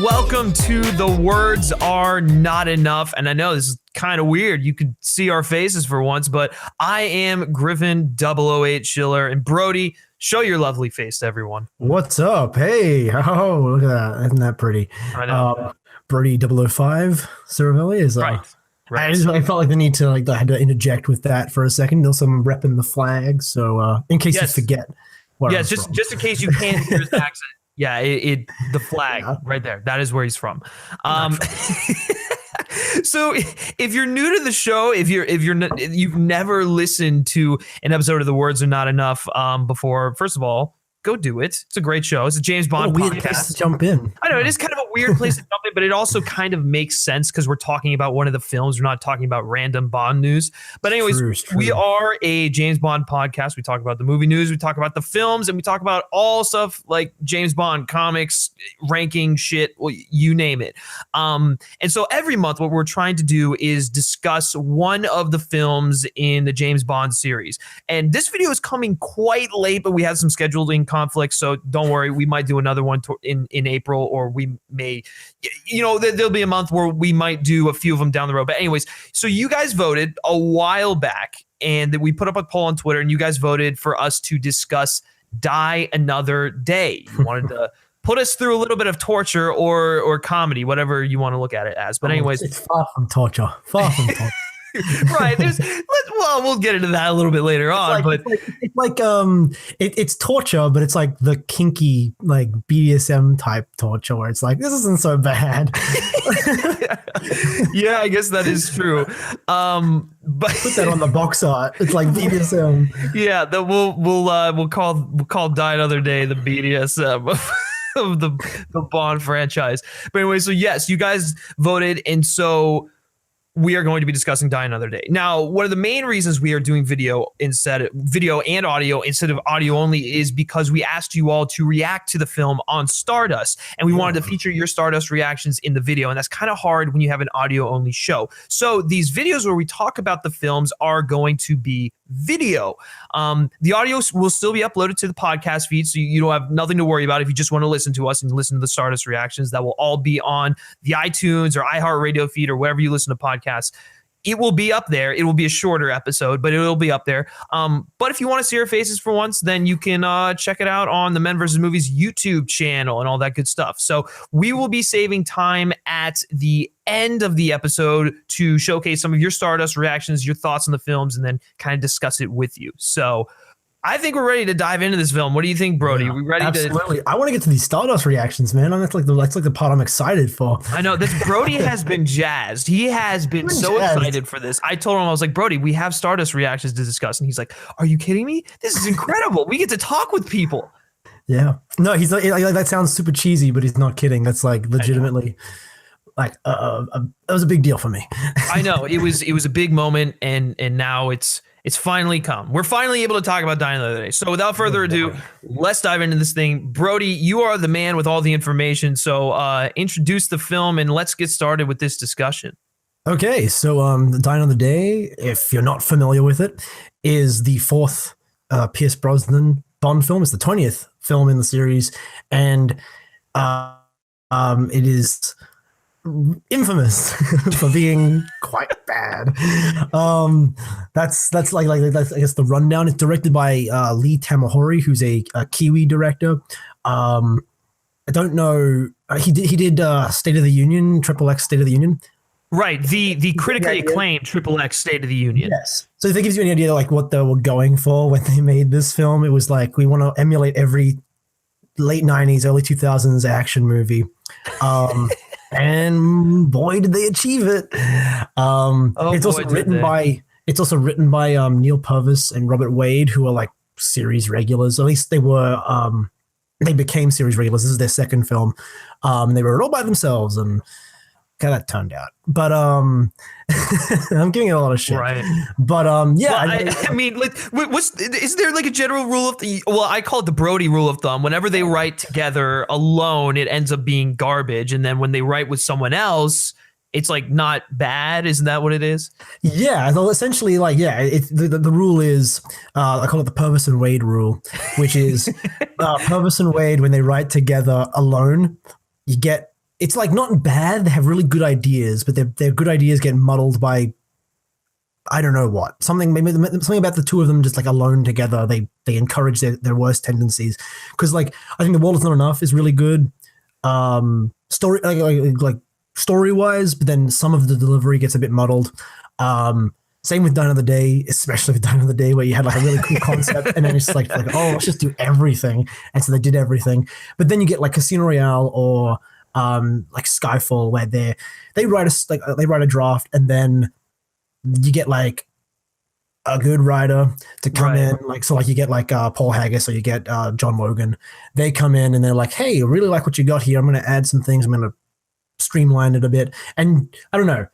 welcome to The Words Are Not Enough. And I know this is kind of weird. You could see our faces for once, but I am Griffin 008 Schiller. And Brody, show your lovely face to everyone. What's up? Hey, oh, look at that. Isn't that pretty? I know. Brody 005 Cervelli is Right. I felt like the need to I had to interject with that for a second. Also, I'm repping the flag, so in case you forget. Just in case you can't hear his accent. Yeah, the flag right there. That is where he's from. So if you're new to the show, you've never listened to an episode of The Words Are Not Enough before, first of all, go do it. It's a great show. It's a James Bond weird podcast. Place to jump in. I know it is kind of a weird place to jump in, but it also kind of makes sense because we're talking about one of the films. We're not talking about random Bond news. But anyways, True. We are a James Bond podcast. We talk about the movie news, we talk about the films, and we talk about all stuff like James Bond comics, ranking shit, well, you name it. And so every month, what we're trying to do is discuss one of the films in the James Bond series. And this video is coming quite late, but we have some scheduling conflicts, so don't worry, we might do another one in April, or we may, there'll be a month where we might do a few of them down the road. But anyways, so you guys voted a while back, and we put up a poll on Twitter, and you guys voted for us to discuss Die Another Day. You wanted to put us through a little bit of torture or comedy, whatever you want to look at it as. But anyways, it's far from torture. Right. We'll get into that a little bit later on. It's torture, but it's like the kinky, like BDSM type torture, where it's like, this isn't so bad. Yeah, I guess that is true. But put that on the box art. It's like BDSM. Yeah, that we'll call Die Another Day the BDSM of the Bond franchise. But anyway, so yes, you guys voted, and so we are going to be discussing Die Another Day. Now, one of the main reasons we are doing video and audio instead of audio only is because we asked you all to react to the film on Stardust, and we wanted to feature your Stardust reactions in the video, and that's kind of hard when you have an audio only show. So these videos where we talk about the films are going to be video. The audio will still be uploaded to the podcast feed, so you don't have nothing to worry about if you just want to listen to us and listen to the Stardust reactions. That will all be on the iTunes or iHeartRadio feed or wherever you listen to podcasts. It will be up there. It will be a shorter episode, but it will be up there. But if you want to see our faces for once, then you can check it out on the Men vs. Movies YouTube channel and all that good stuff. So we will be saving time at the end of the episode to showcase some of your Stardust reactions, your thoughts on the films, and then kind of discuss it with you. So I think we're ready to dive into this film. What do you think, Brody? Yeah, we ready? Absolutely. I want to get to these Stardust reactions, man. That's like the part I'm excited for. I know this. Brody has been jazzed. He has been so excited for this. I told him, I was like, Brody, we have Stardust reactions to discuss, and he's like, "Are you kidding me? This is incredible. We get to talk with people." Yeah. No, he's like that sounds super cheesy, but he's not kidding. That's like legitimately that was a big deal for me. I know it was a big moment, and now it's finally come. We're finally able to talk about Die Another Day. So without further ado, let's dive into this thing. Brody, you are the man with all the information. So introduce the film and let's get started with this discussion. Okay, so Die Another Day, if you're not familiar with it, is the fourth Pierce Brosnan Bond film. It's the 20th film in the series, and it is infamous for being quite bad. That's I guess the rundown. It's directed by Lee Tamahori, who's a Kiwi director. I don't know. He did State of the Union, XXX State of the Union. Right, the critically acclaimed XXX State of the Union. Yes. So if that gives you an idea like what they were going for when they made this film, it was like, we want to emulate every late 90s, early 2000s action movie. And boy, did they achieve it. It's also written by Neil Purvis and Robert Wade, who are like series regulars. At least they were. They became series regulars. This is their second film. They wrote it all by themselves, and how that turned out. But I'm giving it a lot of shit. Right. But yeah. Well, I mean, like, is there like a general rule of I call it the Brody rule of thumb. Whenever they write together alone, it ends up being garbage, and then when they write with someone else, it's like not bad. Isn't that what it is? Yeah. So essentially, like, yeah, the rule is, I call it the Purvis and Wade rule, which is Purvis and Wade, when they write together alone, you get it's like not bad. They have really good ideas, but their good ideas get muddled by I don't know what. Something about the two of them just like alone together. They encourage their worst tendencies. Because like I think The World Is Not Enough is really good. Story like story wise, but then some of the delivery gets a bit muddled. Same with Die Another Day, especially with Die Another Day, where you had like a really cool concept, and then it's like oh, let's just do everything, and so they did everything. But then you get like Casino Royale or like Skyfall, where they write a draft, and then you get like a good writer to come in, like so like you get like Paul Haggis or you get John Logan. They come in and they're like, hey, I really like what you got here. I'm going to add some things. I'm going to streamline it a bit, and I don't know.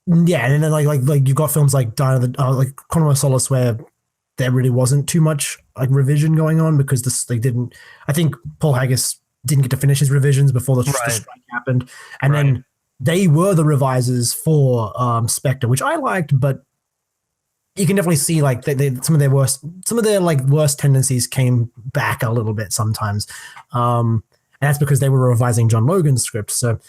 Yeah, and then like you've got films like like Quantum of Solace where there really wasn't too much like revision going on because I think Paul Haggis didn't get to finish his revisions before the strike happened, and then they were the revisers for Spectre, which I liked, but you can definitely see like some of their worst tendencies came back a little bit sometimes, and that's because they were revising John Logan's script. So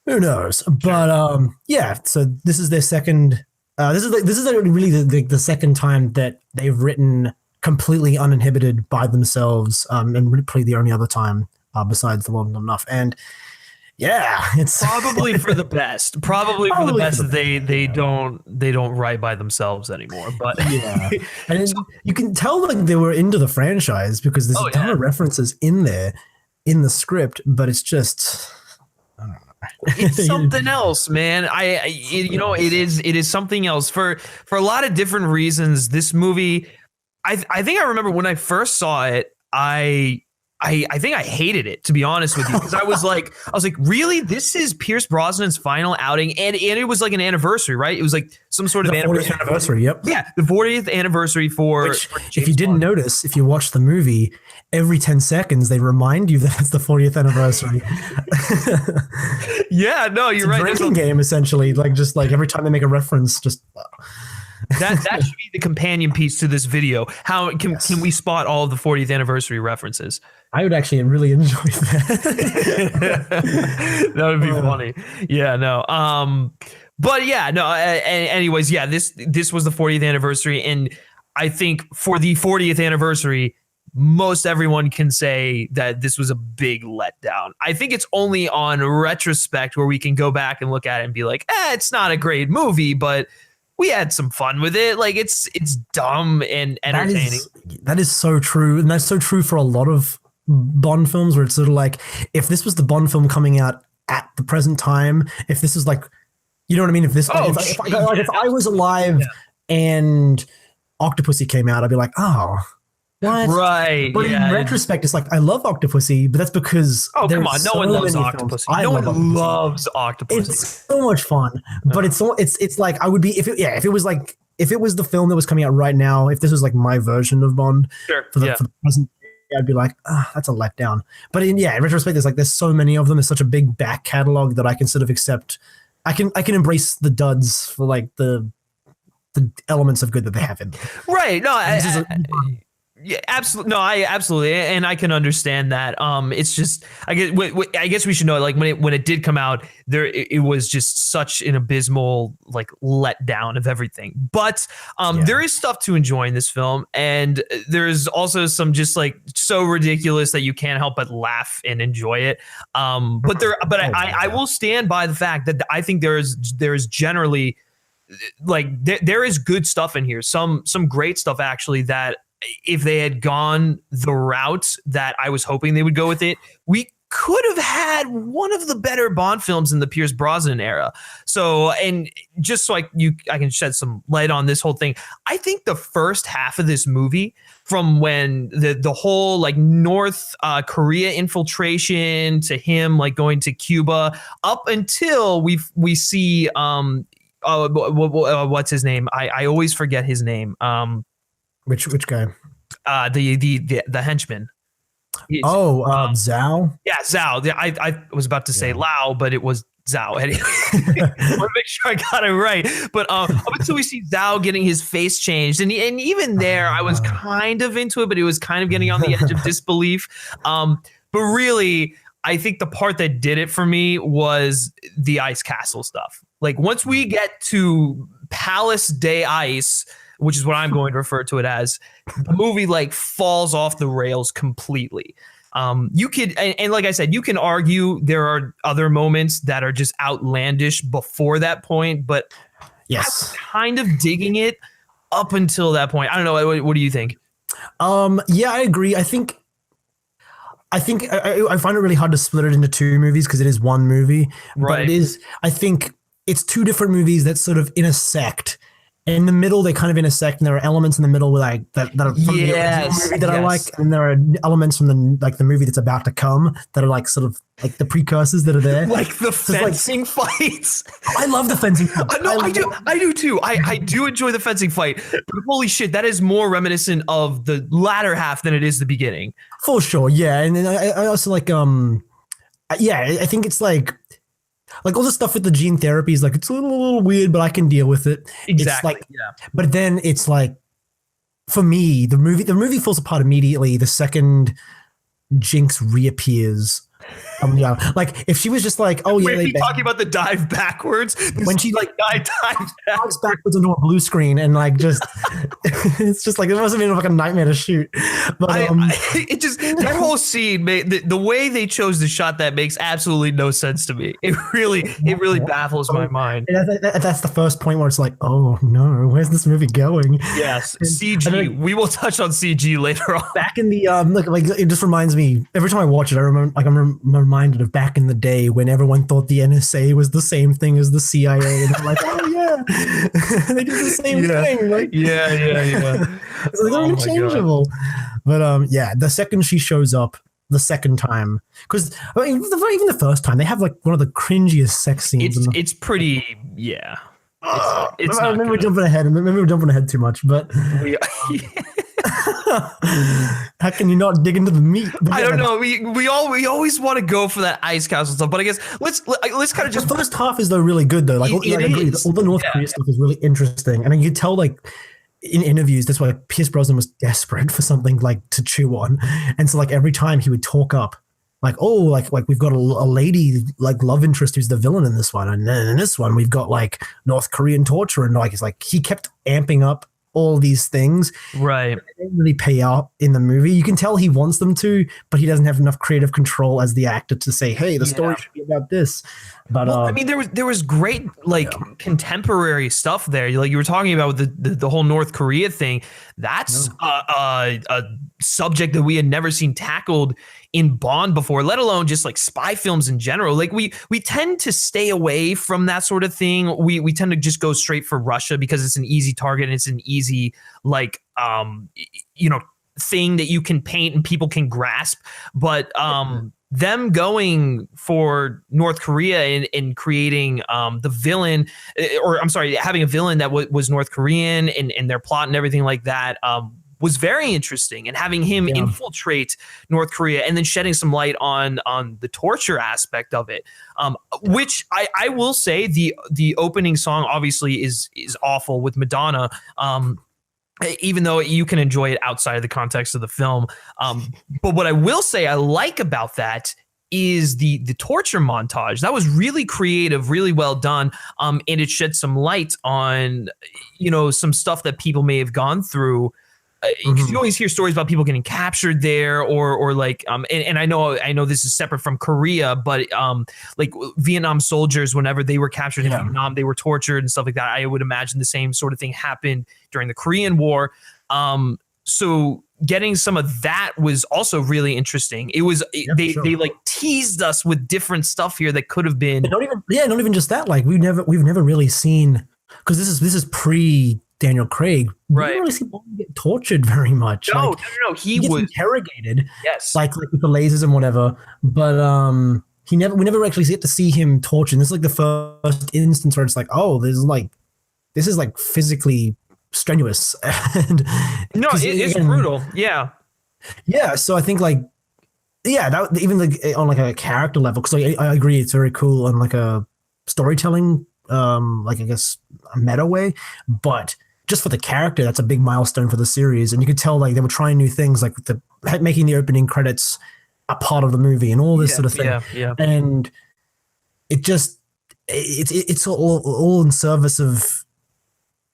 who knows? But yeah. So this is their second. This is really the second time that they've written completely uninhibited by themselves, and really the only other time besides The World Is Not Enough. And yeah, it's probably for the best. Probably for the best that they don't write by themselves anymore. But yeah, and you can tell like they were into the franchise because there's a ton of references in there in the script, but it's just I don't know. It's something else, man. It is something else for a lot of different reasons. This movie, I think I remember when I first saw it, I think I hated it, to be honest with you, because I was like, really, this is Pierce Brosnan's final outing, and it was like an anniversary, right? It was like some sort of 40th anniversary. Yep. Yeah, the 40th anniversry for if you didn't notice, if you watch the movie, every 10 seconds they remind you that it's the 40th anniversary. Yeah, no, you're right. It's a drinking game essentially, like just like every time they make a reference, just. That should be the companion piece to this video. How can we spot all of the 40th anniversary references? I would actually really enjoy that. That would be funny. Yeah, no. But yeah, no. Anyways, yeah, this was the 40th anniversary, and I think for the 40th anniversary, most everyone can say that this was a big letdown. I think it's only on retrospect where we can go back and look at it and be like, it's not a great movie, but we had some fun with it. Like it's dumb and entertaining. That is so true. And that's so true for a lot of Bond films where it's sort of like, if this was the Bond film coming out at the present time, if this is like, you know what I mean? If this, if I was alive and Octopussy came out, I'd be like, oh, what? Right. But in retrospect, it's like, I love Octopussy, but that's because come on, no one loves Octopussy. No one loves Octopussy. It's so much fun, but it's like I would be if it was the film that was coming out right now, if this was like my version of Bond for the present, I'd be like, that's a letdown. But in retrospect, there's so many of them. There's such a big back catalog that I can sort of accept. I can embrace the duds for like the elements of good that they have in them. Right. No, yeah, absolutely. No, absolutely, and I can understand that. It's just, I guess we should know, like when it did come out, it was just such an abysmal like letdown of everything. But there is stuff to enjoy in this film, and there's also some just like so ridiculous that you can't help but laugh and enjoy it. I will stand by the fact that I think there is generally like there is good stuff in here. Some great stuff actually that, if they had gone the route that I was hoping they would go with it, we could have had one of the better Bond films in the Pierce Brosnan era. So, and just so I can shed some light on this whole thing, I think the first half of this movie, from when the whole like North Korea infiltration to him like going to Cuba, up until we see what's his name? I always forget his name. Which guy? The henchman. Zhao. Yeah, Zhao. I was about to say Lao, but it was Zhao. Anyway, I want to make sure I got it right. But up until we see Zhao getting his face changed, and even there, I was kind of into it, but it was kind of getting on the edge of disbelief. But really, I think the part that did it for me was the ice castle stuff. Like once we get to Palace Day Ice, which is what I'm going to refer to it as, the movie like falls off the rails completely. You could, and like I said, you can argue there are other moments that are just outlandish before that point, but yes, I was kind of digging it up until that point. I don't know. What do you think? Yeah, I agree. I think I find it really hard to split it into two movies because it is one movie, right? But it is. I think it's two different movies that sort of intersect. In the middle, they kind of intersect, and there are elements in the middle that are from the original movie that I like, and there are elements from the movie that's about to come that are like sort of like the precursors that are there, like the fencing fights. I love the fencing fight. No, I do too. I do enjoy the fencing fight, but holy shit, that is more reminiscent of the latter half than it is the beginning. For sure, yeah, and then I also like I think it's like all the stuff with the gene therapy is like, it's a little weird, but I can deal with it. Exactly. It's like, yeah. But then it's like, for me, the movie falls apart immediately the second Jinx reappears. Like if she was just like, oh yeah, talking about the dive backwards when she like dives backwards into a blue screen and like just it's just like it must have been like a nightmare to shoot. But it just that whole scene, the way they chose to shot that makes absolutely no sense to me. It really baffles my mind. That's the first point where it's like, oh no, where's this movie going? Yes, CG. We will touch on CG later on. Back in the like it just reminds me every time I watch it. I remember I'm reminded of back in the day when everyone thought the NSA was the same thing as the CIA, and I'm like, oh yeah, they do the same thing. Like, yeah. So they're interchangeable. But yeah, the second she shows up, the second time, because even the first time, they have like one of the cringiest sex scenes. It's pretty, yeah. It's maybe we're jumping ahead. Maybe we're jumping ahead too much, but. How can you not dig into the meat? I don't know. We always want to go for that ice castle stuff, but I guess let's kind of just. The first half is though really good though. Like all the North Korea stuff is really interesting, and you could tell like in interviews that's why Pierce Brosnan was desperate for something like to chew on, and so like every time he would talk up. Like, oh, like we've got a lady like love interest who's the villain in this one, and then in this one we've got like North Korean torture, and like it's like he kept amping up all these things, right? They don't really pay out in the movie. You can tell he wants them to, but he doesn't have enough creative control as the actor to say, "Hey, the story should be about this." But I mean, there was great like contemporary stuff there. Like you were talking about the whole North Korea thing. That's a subject that we had never seen tackled in Bond before, let alone just like spy films in general. Like we tend to stay away from that sort of thing. We tend to just go straight for Russia because it's an easy target and it's an easy like thing that you can paint and people can grasp. But them going for North Korea and creating the villain, or I'm sorry, having a villain that was North Korean and their plot and everything like that was very interesting, and having him infiltrate North Korea and then shedding some light on the torture aspect of it, which I will say the opening song obviously is awful with Madonna, even though you can enjoy it outside of the context of the film. But what I will say I like about that is the torture montage. That was really creative, really well done, and it shed some light on some stuff that people may have gone through. Because you always hear stories about people getting captured there, or like, and I know this is separate from Korea, but like Vietnam soldiers, whenever they were captured in Vietnam, they were tortured and stuff like that. I would imagine the same sort of thing happened during the Korean War. So getting some of that was also really interesting. It was they like teased us with different stuff here that could have been. Not even just that. Like we've never really seen, because this is pre Daniel Craig. Right. We didn't really see Bond get tortured very much. No. He was interrogated. Yes. Like with the lasers and whatever. But we never actually get to see him tortured. This is like the first instance where it's like, oh, this is like physically strenuous. And no, it's brutal. Yeah. Yeah. So I think like, that even like on like a character level, because I agree it's very cool on like a storytelling, like I guess a meta way, but just for the character, that's a big milestone for the series. And you could tell like they were trying new things, like making the opening credits a part of the movie and all this sort of thing. Yeah. And it's all in service of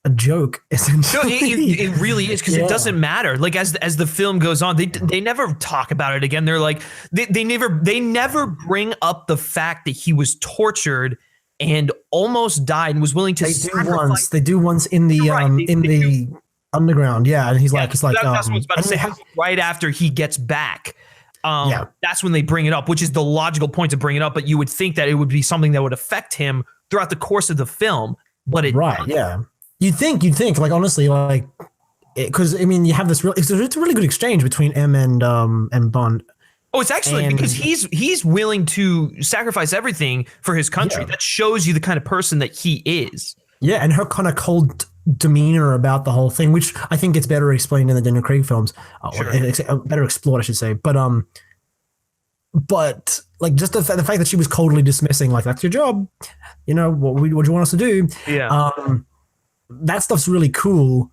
a joke, essentially. It really is, because it doesn't matter. Like as the film goes on, they never talk about it again. They're like they never bring up the fact that he was tortured and almost died and was willing to sacrifice. They do once in the the underground, and he's like, that's what I was about to say. Right after he gets back, that's when they bring it up, which is the logical point to bring it up. But you would think that it would be something that would affect him throughout the course of the film, but it doesn't. You'd think, like, honestly, like, because I mean, you have this it's a really good exchange between M and Bond. Oh, it's excellent, because he's willing to sacrifice everything for his country. That shows you the kind of person that he is. Yeah, and her kind of cold demeanor about the whole thing, which I think gets better explained in the Daniel Craig films, better explored, I should say. But like, just the fact that she was coldly dismissing, like, that's your job, you know, what do you want us to do? Yeah. That stuff's really cool,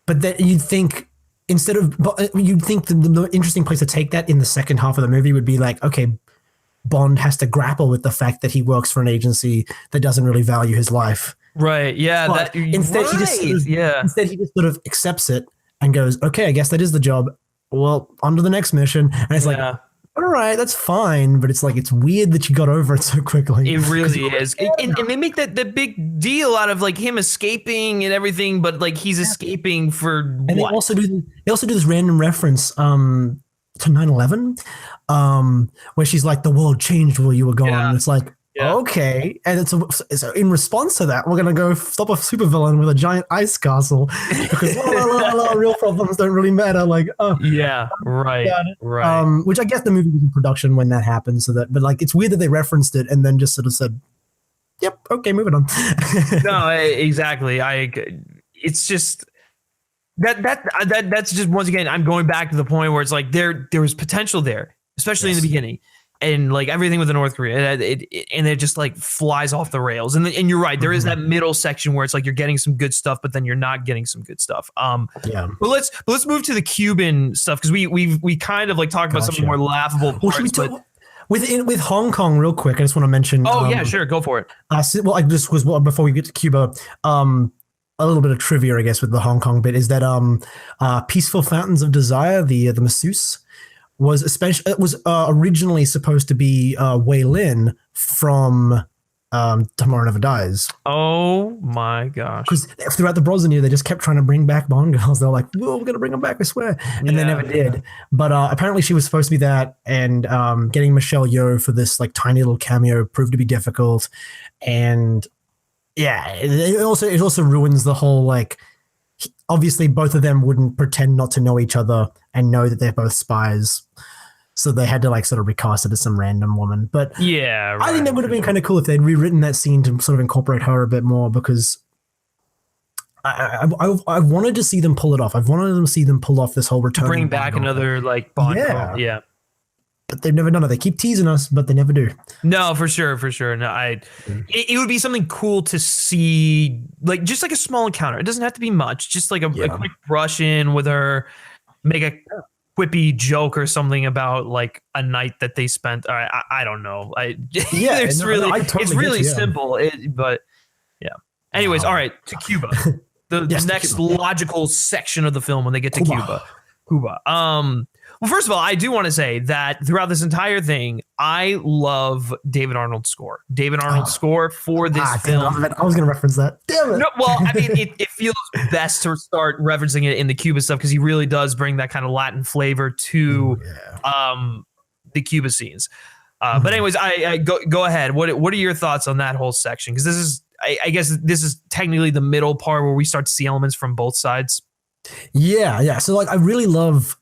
but that you'd think the interesting place to take that in the second half of the movie would be like, okay, Bond has to grapple with the fact that he works for an agency that doesn't really value his life. Right. Yeah. But instead, he just sort of accepts it and goes, okay, I guess that is the job. Well, on to the next mission. And it's like, all right, that's fine, but it's like, it's weird that you got over it so quickly. It really is. And they make that big deal out of, like, him escaping and everything, but, like, he's escaping for and what? They also do this random reference to 9/11, where she's like, the world changed while you were gone. And it's like, okay. And so in response to that, we're going to go stop a supervillain with a giant ice castle, because real problems don't really matter. Like, right. Which I guess the movie was in production when that happened. But like, it's weird that they referenced it and then just sort of said, yep, okay, moving on. No, exactly. It's just that's just, once again, I'm going back to the point where it's like there was potential there, especially in the beginning. And like everything with the North Korea, and it just like flies off the rails. And you're right, there is that middle section where it's like you're getting some good stuff, but then you're not getting some good stuff. But let's move to the Cuban stuff, because we kind of like talked about some of the more laughable parts. With Hong Kong, real quick, I just want to mention. Oh yeah, sure, go for it. Before we get to Cuba, a little bit of trivia, I guess, with the Hong Kong bit is that Peaceful Fountains of Desire, the masseuse, was originally supposed to be Wei Lin from Tomorrow Never Dies. Oh my gosh! Because throughout the Brosnan year, they just kept trying to bring back Bond girls. They're like, "Well, we're gonna bring them back, I swear," and they never did. But apparently, she was supposed to be that, and getting Michelle Yeoh for this like tiny little cameo proved to be difficult. And it also ruins the whole, like, obviously both of them wouldn't pretend not to know each other and know that they're both spies, so they had to like sort of recast it as some random woman. But I think that would have been kind of cool if they'd rewritten that scene to sort of incorporate her a bit more, because I wanted to see them pull it off. I've wanted to see them pull off this whole return, bring back another like Bond. But they've never done it. They keep teasing us, but they never do. No, for sure. No, it would be something cool to see, like, just like a small encounter. It doesn't have to be much. Just like a quick brush in with her, make a quippy joke or something about like a night that they spent. I don't know. It's really simple. Anyways, all right, to Cuba. The next logical section of the film when they get to Cuba. Well, first of all, I do want to say that throughout this entire thing, I love David Arnold's score. David Arnold's score for this film. I was going to reference that. Damn it. No, well, I mean, it feels best to start referencing it in the Cuba stuff, because he really does bring that kind of Latin flavor to the Cuba scenes. But anyways, I go ahead. What are your thoughts on that whole section? Because this is, I guess, this is technically the middle part where we start to see elements from both sides. Yeah. So like, I really love.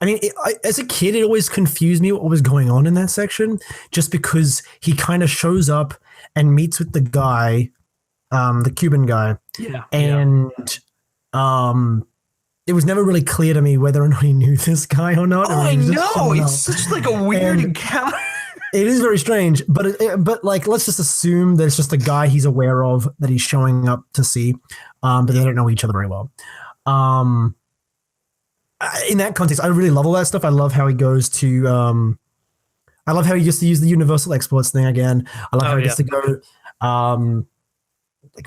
I mean, as a kid, it always confused me what was going on in that section, just because he kind of shows up and meets with the guy, the Cuban guy. And it was never really clear to me whether or not he knew this guy or not. Oh, I know. It's such like a weird encounter. It is very strange, but like, let's just assume that it's just a guy he's aware of that he's showing up to see, but they don't know each other very well. in that context, I really love all that stuff. I love how he goes to, I love how he gets to use the universal exports thing again. I love how he gets to go,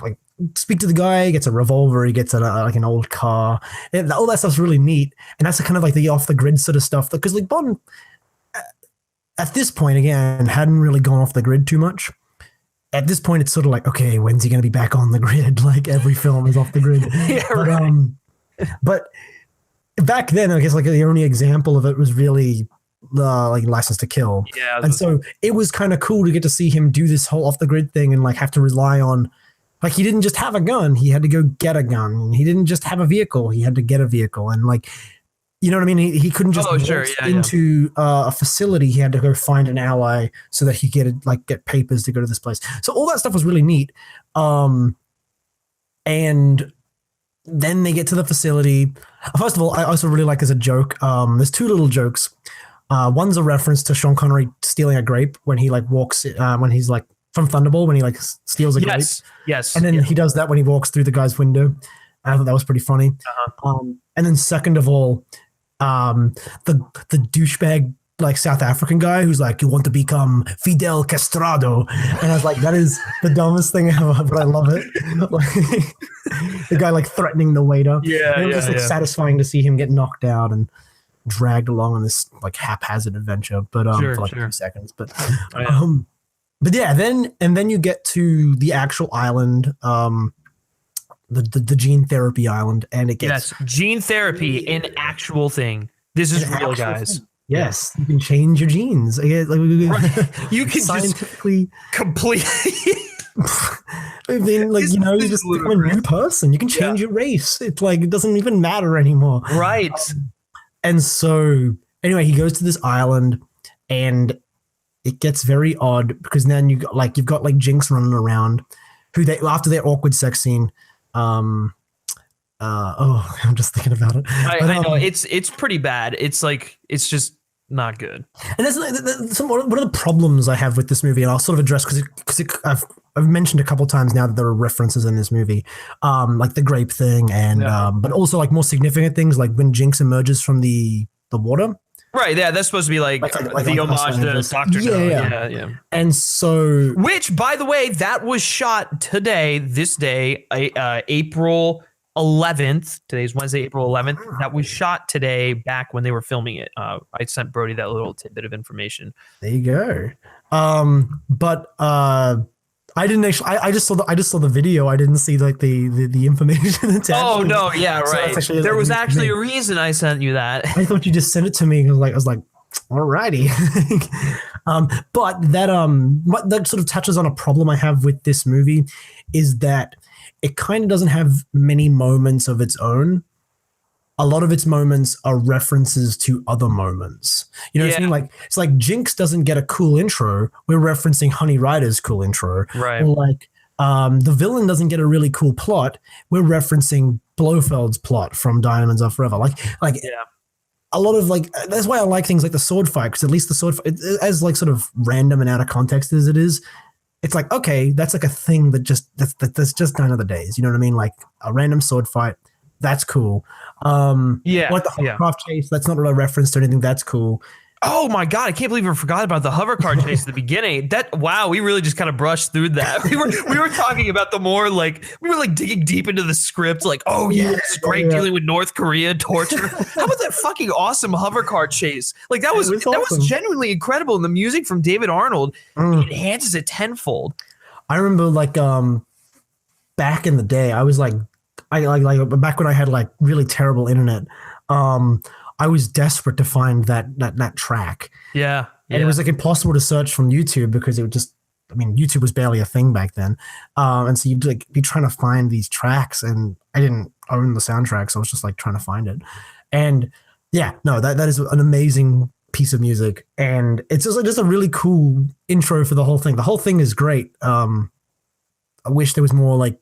like speak to the guy. He gets a revolver. He gets like an old car. And all that stuff's really neat. And that's kind of like the off the grid sort of stuff. Because like Bond, at this point again, hadn't really gone off the grid too much. At this point, it's sort of like, okay, when's he going to be back on the grid? Like every film is off the grid. But back then, I guess like the only example of it was really like License to Kill. Yeah. And so it was kind of cool to get to see him do this whole off the grid thing and like have to rely on, like he didn't just have a gun, he had to go get a gun. He didn't just have a vehicle, he had to get a vehicle. And like, you know what I mean? He couldn't just into a facility. He had to go find an ally so that he could get papers to go to this place. So all that stuff was really neat. And then they get to the facility. First of all, I also really like as a joke. There's two little jokes. One's a reference to Sean Connery stealing a grape when he like walks when he's like from Thunderball when he like steals a grape. Yes. And then he does that when he walks through the guy's window. I thought that was pretty funny. And then second of all, the douchebag like South African guy who's like, you want to become Fidel Castrado, and I was like, that is the dumbest thing ever, but I love it. Like, the guy like threatening the waiter. It was just satisfying to see him get knocked out and dragged along on this like haphazard adventure, but for like a few seconds. But then you get to the actual island, the gene therapy island, and it gets gene therapy, an actual thing. This is real, guys. Yes, you can change your genes. You can scientifically completely. I mean, like you just become a new person. You can change your race. It's like it doesn't even matter anymore. Right. And so anyway, he goes to this island, and it gets very odd because then you've got like Jinx running around, who they after their awkward sex scene. I'm just thinking about it. I know it's pretty bad. It's like it's just not good. And that's one of the problems I have with this movie, and I'll sort of address because I've mentioned a couple times now that there are references in this movie, like the grape thing, and but also like more significant things like when Jinx emerges from the water. Right, yeah, that's supposed to be like the homage to Dr. No. Yeah. And so, which, by the way, that was shot today, this day, April 11th. Today's Wednesday, April 11th. That was shot today, back when they were filming it. I sent Brody that little tidbit of information. There you go. But I didn't actually. I just saw the video. I didn't see like the information attached. Oh no, yeah, right. So there was actually a reason I sent you that. I thought you just sent it to me. I was like, alrighty. But that sort of touches on a problem I have with this movie, is that it kind of doesn't have many moments of its own. A lot of its moments are references to other moments. You know what I mean? Like it's like Jinx doesn't get a cool intro. We're referencing Honey Rider's cool intro. Right. Or like the villain doesn't get a really cool plot. We're referencing Blofeld's plot from Diamonds Are Forever. A lot of like, that's why I like things like the sword fight, because at least the sword fight, as like sort of random and out of context as it is, it's like, okay, that's like a thing that's just done other days. You know what I mean? Like a random sword fight. That's cool. Like the hovercraft chase, that's not a reference to anything. That's cool. Oh my God, I can't believe I forgot about the hover car chase at the beginning. Wow, we really just kind of brushed through that. We were talking about the more like, we were like digging deep into the script, like, oh yeah, it's great dealing with North Korea torture. How about that fucking awesome hover car chase? Like that was genuinely incredible. And the music from David Arnold enhances it tenfold. I remember like back in the day, I was like back when I had like really terrible internet, I was desperate to find that track. Yeah. And it was like impossible to search from YouTube because it would just, I mean, YouTube was barely a thing back then. And so you'd like be trying to find these tracks, and I didn't own the soundtrack, so I was just like trying to find it. And yeah, no, that is an amazing piece of music. And it's just a really cool intro for the whole thing. The whole thing is great. I wish there was more like,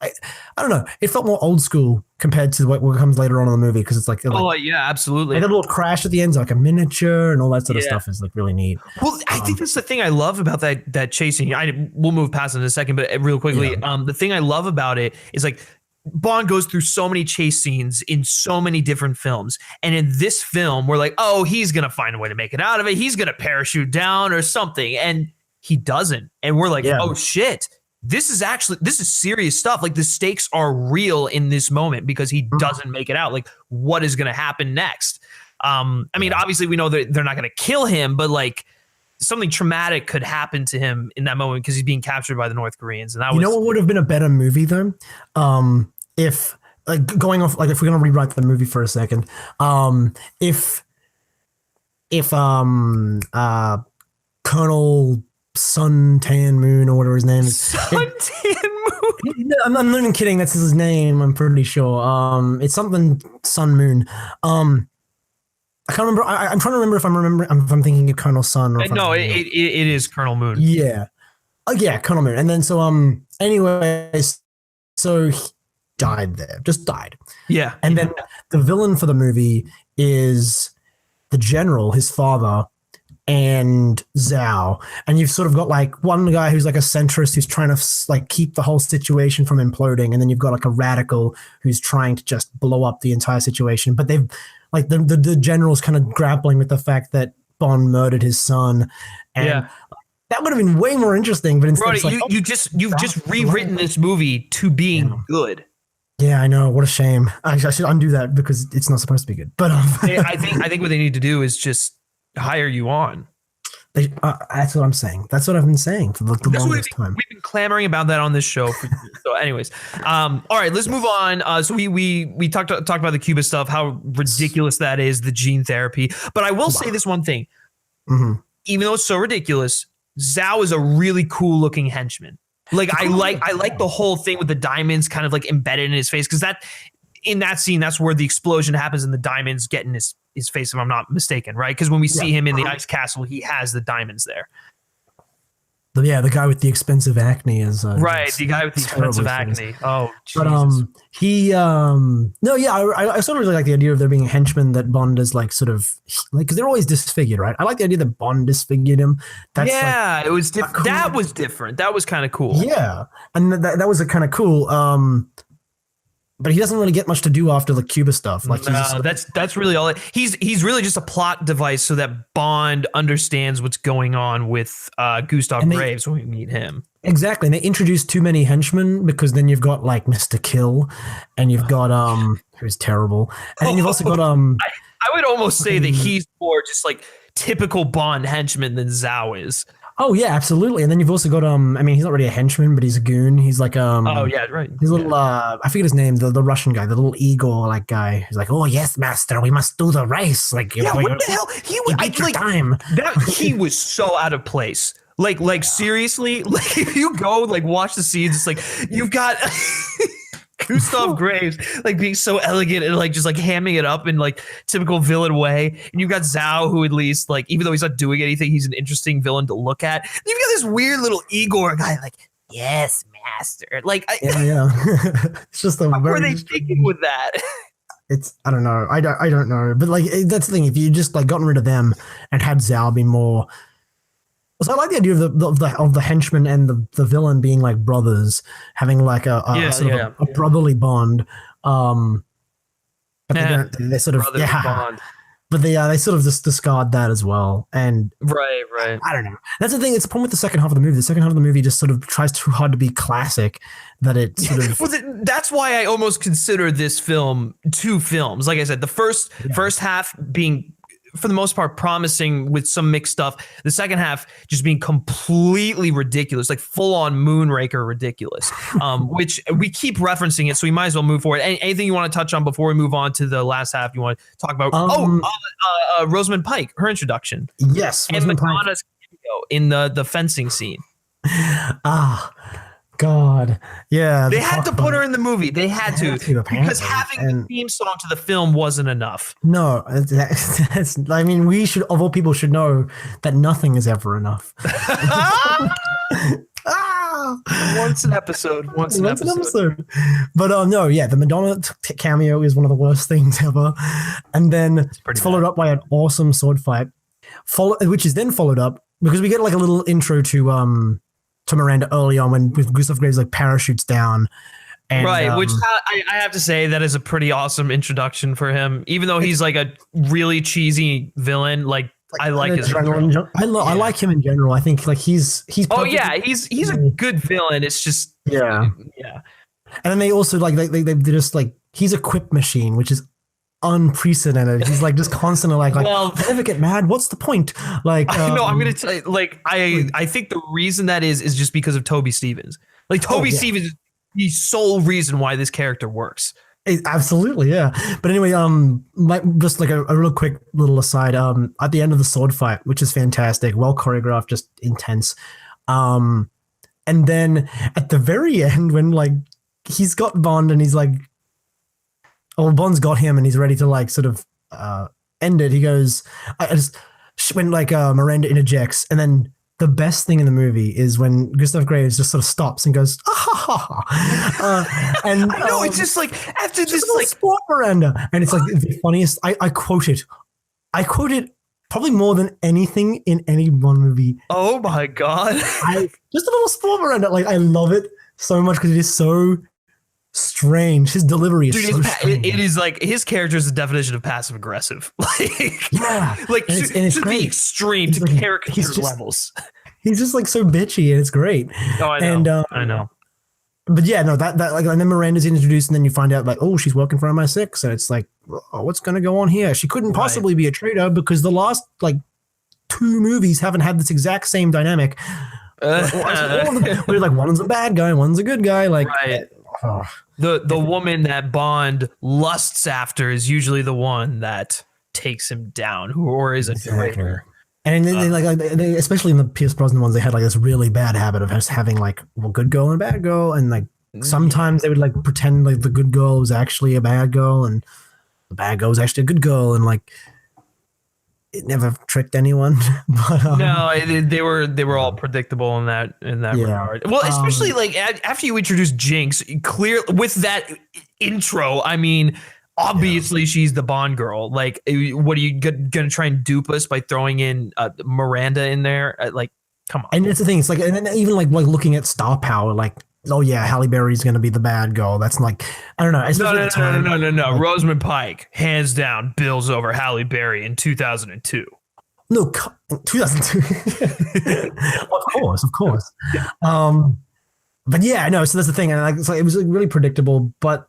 I don't know. It felt more old school compared to what comes later on in the movie, because it's like, yeah, absolutely. Like a little crash at the end, like a miniature and all that sort of stuff is like really neat. Well, I think that's the thing I love about that chasing. We'll move past it in a second, but real quickly, the thing I love about it is like Bond goes through so many chase scenes in so many different films. And in this film, we're like, oh, he's going to find a way to make it out of it. He's going to parachute down or something. And he doesn't. And we're like, oh, shit. This is serious stuff. Like, the stakes are real in this moment because he doesn't make it out. Like, what is going to happen next? I mean, obviously, we know that they're not going to kill him, but like, something traumatic could happen to him in that moment because he's being captured by the North Koreans. And that know what would have been a better movie though? If like going off, like if we're going to rewrite the movie for a second, if Colonel Suntan Moon or whatever his name is. Suntan Moon. I'm not even kidding. That's his name. I'm pretty sure. It's something Sun Moon. I can't remember. I'm trying to remember if I'm thinking of Colonel Sun. Or no, it is Colonel Moon. Yeah. Oh yeah, Colonel Moon. And then anyways, so he died there. Just died. Yeah. And then the villain for the movie is the general, his father, and Zhao. And you've sort of got like one guy who's like a centrist who's trying to like keep the whole situation from imploding, and then you've got like a radical who's trying to just blow up the entire situation. But they've like the general's kind of grappling with the fact that Bond murdered his son, and that would have been way more interesting. But instead, Brody, like, you've just rewritten this movie to being good. Yeah, I know. What a shame. I should undo that because it's not supposed to be good. But I think what they need to do is just hire you on. That's what I'm saying. That's what I've been saying for the longest time. We've been clamoring about that on this show. So, anyways, all right, let's move on. So we talked about the Cuba stuff, how ridiculous that is, the gene therapy. But I will say this one thing: even though it's so ridiculous, Zhao is a really cool looking henchman. Like I like the whole thing with the diamonds kind of like embedded in his face, because in that scene, that's where the explosion happens and the diamonds get in his face, if I'm not mistaken, right? Because when we see him in the ice castle, he has the diamonds there. But yeah, the guy with the expensive acne is right. The guy with the expensive acne. Oh, Jesus. But I sort of really like the idea of there being a henchman that Bond is like sort of like, because they're always disfigured, right? I like the idea that Bond disfigured him. That's it was different. Cool. That was different. That was kind of cool. Yeah, and that was a kind of cool. But he doesn't really get much to do after the Cuba stuff. Like, that's really all. He's really just a plot device so that Bond understands what's going on with Gustav Graves when we meet him. Exactly, and they introduce too many henchmen because then you've got like Mr. Kill, and you've got who's terrible, and then you've also got I would almost say that he's more just like typical Bond henchman than Zhao is. Oh yeah, absolutely. And then you've also got I mean, he's not really a henchman, but he's a goon. He's like oh yeah, right. He's a little I forget his name, the Russian guy, the little Igor like guy. He's like, oh yes, master, we must do the race. Like, what the hell? He was so out of place. Like seriously, like if you go like watch the scenes, it's like you've got Gustav Graves like being so elegant and like just like hamming it up in like typical villain way, and you've got Zhao, who at least like even though he's not doing anything, he's an interesting villain to look at. And you've got this weird little Igor guy like, yes, master. Like it's just how were they thinking with that? It's I don't know. I don't know. But like that's the thing. If you just like gotten rid of them and had Zhao be more. So I like the idea of the henchman and the villain being like brothers, having like a brotherly bond. But they sort of bond. But they sort of just discard that as well. And right. I don't know. That's the thing. It's a problem with the second half of the movie. The second half of the movie just sort of tries too hard to be classic. That it sort of. Well, that's why I almost consider this film two films. Like I said, the first half being, for the most part, promising with some mixed stuff. The second half just being completely ridiculous, like full on Moonraker ridiculous, which we keep referencing it. So we might as well move forward. Anything you want to touch on before we move on to the last half? You want to talk about? Rosamund Pike, her introduction. Yes. And Madonna's cameo in the fencing scene. God, yeah. They had to put her in the movie. They had to because having the theme song to the film wasn't enough. No, I mean, we should, of all people, should know that nothing is ever enough. Once an episode. But no, yeah, the Madonna cameo is one of the worst things ever, and then it's followed up by an awesome sword fight, which is then followed up because we get like a little intro to Miranda early on when Gustav Graves like parachutes down, And, right, which I have to say that is a pretty awesome introduction for him. Even though he's like a really cheesy villain, like I like his. I like him in general. I think like he's. Oh yeah, he's a good villain. It's just yeah. And then they also like they just like he's a quip machine, which is unprecedented. He's like just constantly like well, I never get mad. What's the point? Like no, I'm gonna tell you, like I think the reason that is just because of Toby Stephens. Like Toby Stephens is the sole reason why this character works. Absolutely, yeah. But anyway, just like a real quick little aside. At the end of the sword fight, which is fantastic, well choreographed, just intense. And then at the very end, when like he's got Bond and he's like, oh, Bond's got him and he's ready to like sort of end it. He goes, I just when like Miranda interjects, and then the best thing in the movie is when Gustav Graves just sort of stops and goes, ah, ha, ha, ha. And I know it's just like after this like sport Miranda, and it's like the funniest. I quote it probably more than anything in any Bond movie. Oh my god! Just a little sport Miranda. Like I love it so much because it is so strange. His delivery is so strange. It is like his character is the definition of passive aggressive. Like like and it's to the extreme, to caricature levels. He's just like so bitchy, and it's great. Oh, I know. And, I know. But yeah, no, that like, and then Miranda's introduced, and then you find out like, oh, she's working for MI6, and it's like, oh, what's going to go on here? She couldn't possibly be a traitor because the last like 2 movies haven't had this exact same dynamic. We're like, one's a bad guy, one's a good guy. Like, the woman that Bond lusts after is usually the one that takes him down, or is a traitor. And then they, especially in the Pierce Brosnan ones, they had like this really bad habit of just having like good girl and bad girl, and like sometimes they would like pretend like the good girl was actually a bad girl and the bad girl was actually a good girl, and like it never tricked anyone. But, no, they were all predictable in that regard. Well, especially like after you introduce Jinx, clear with that intro, I mean. Obviously, she's the Bond girl. Like, what are you gonna try and dupe us by throwing in Miranda in there? Like, come on. And it's the thing. It's like, and then even like looking at star power, like, oh yeah, Halle Berry's gonna be the bad girl. That's like, I don't know. No. Rosamund Pike, hands down, bills over Halle Berry in 2002. No, 2002. Of course. But yeah, no. So that's the thing, and like, it was really predictable, but.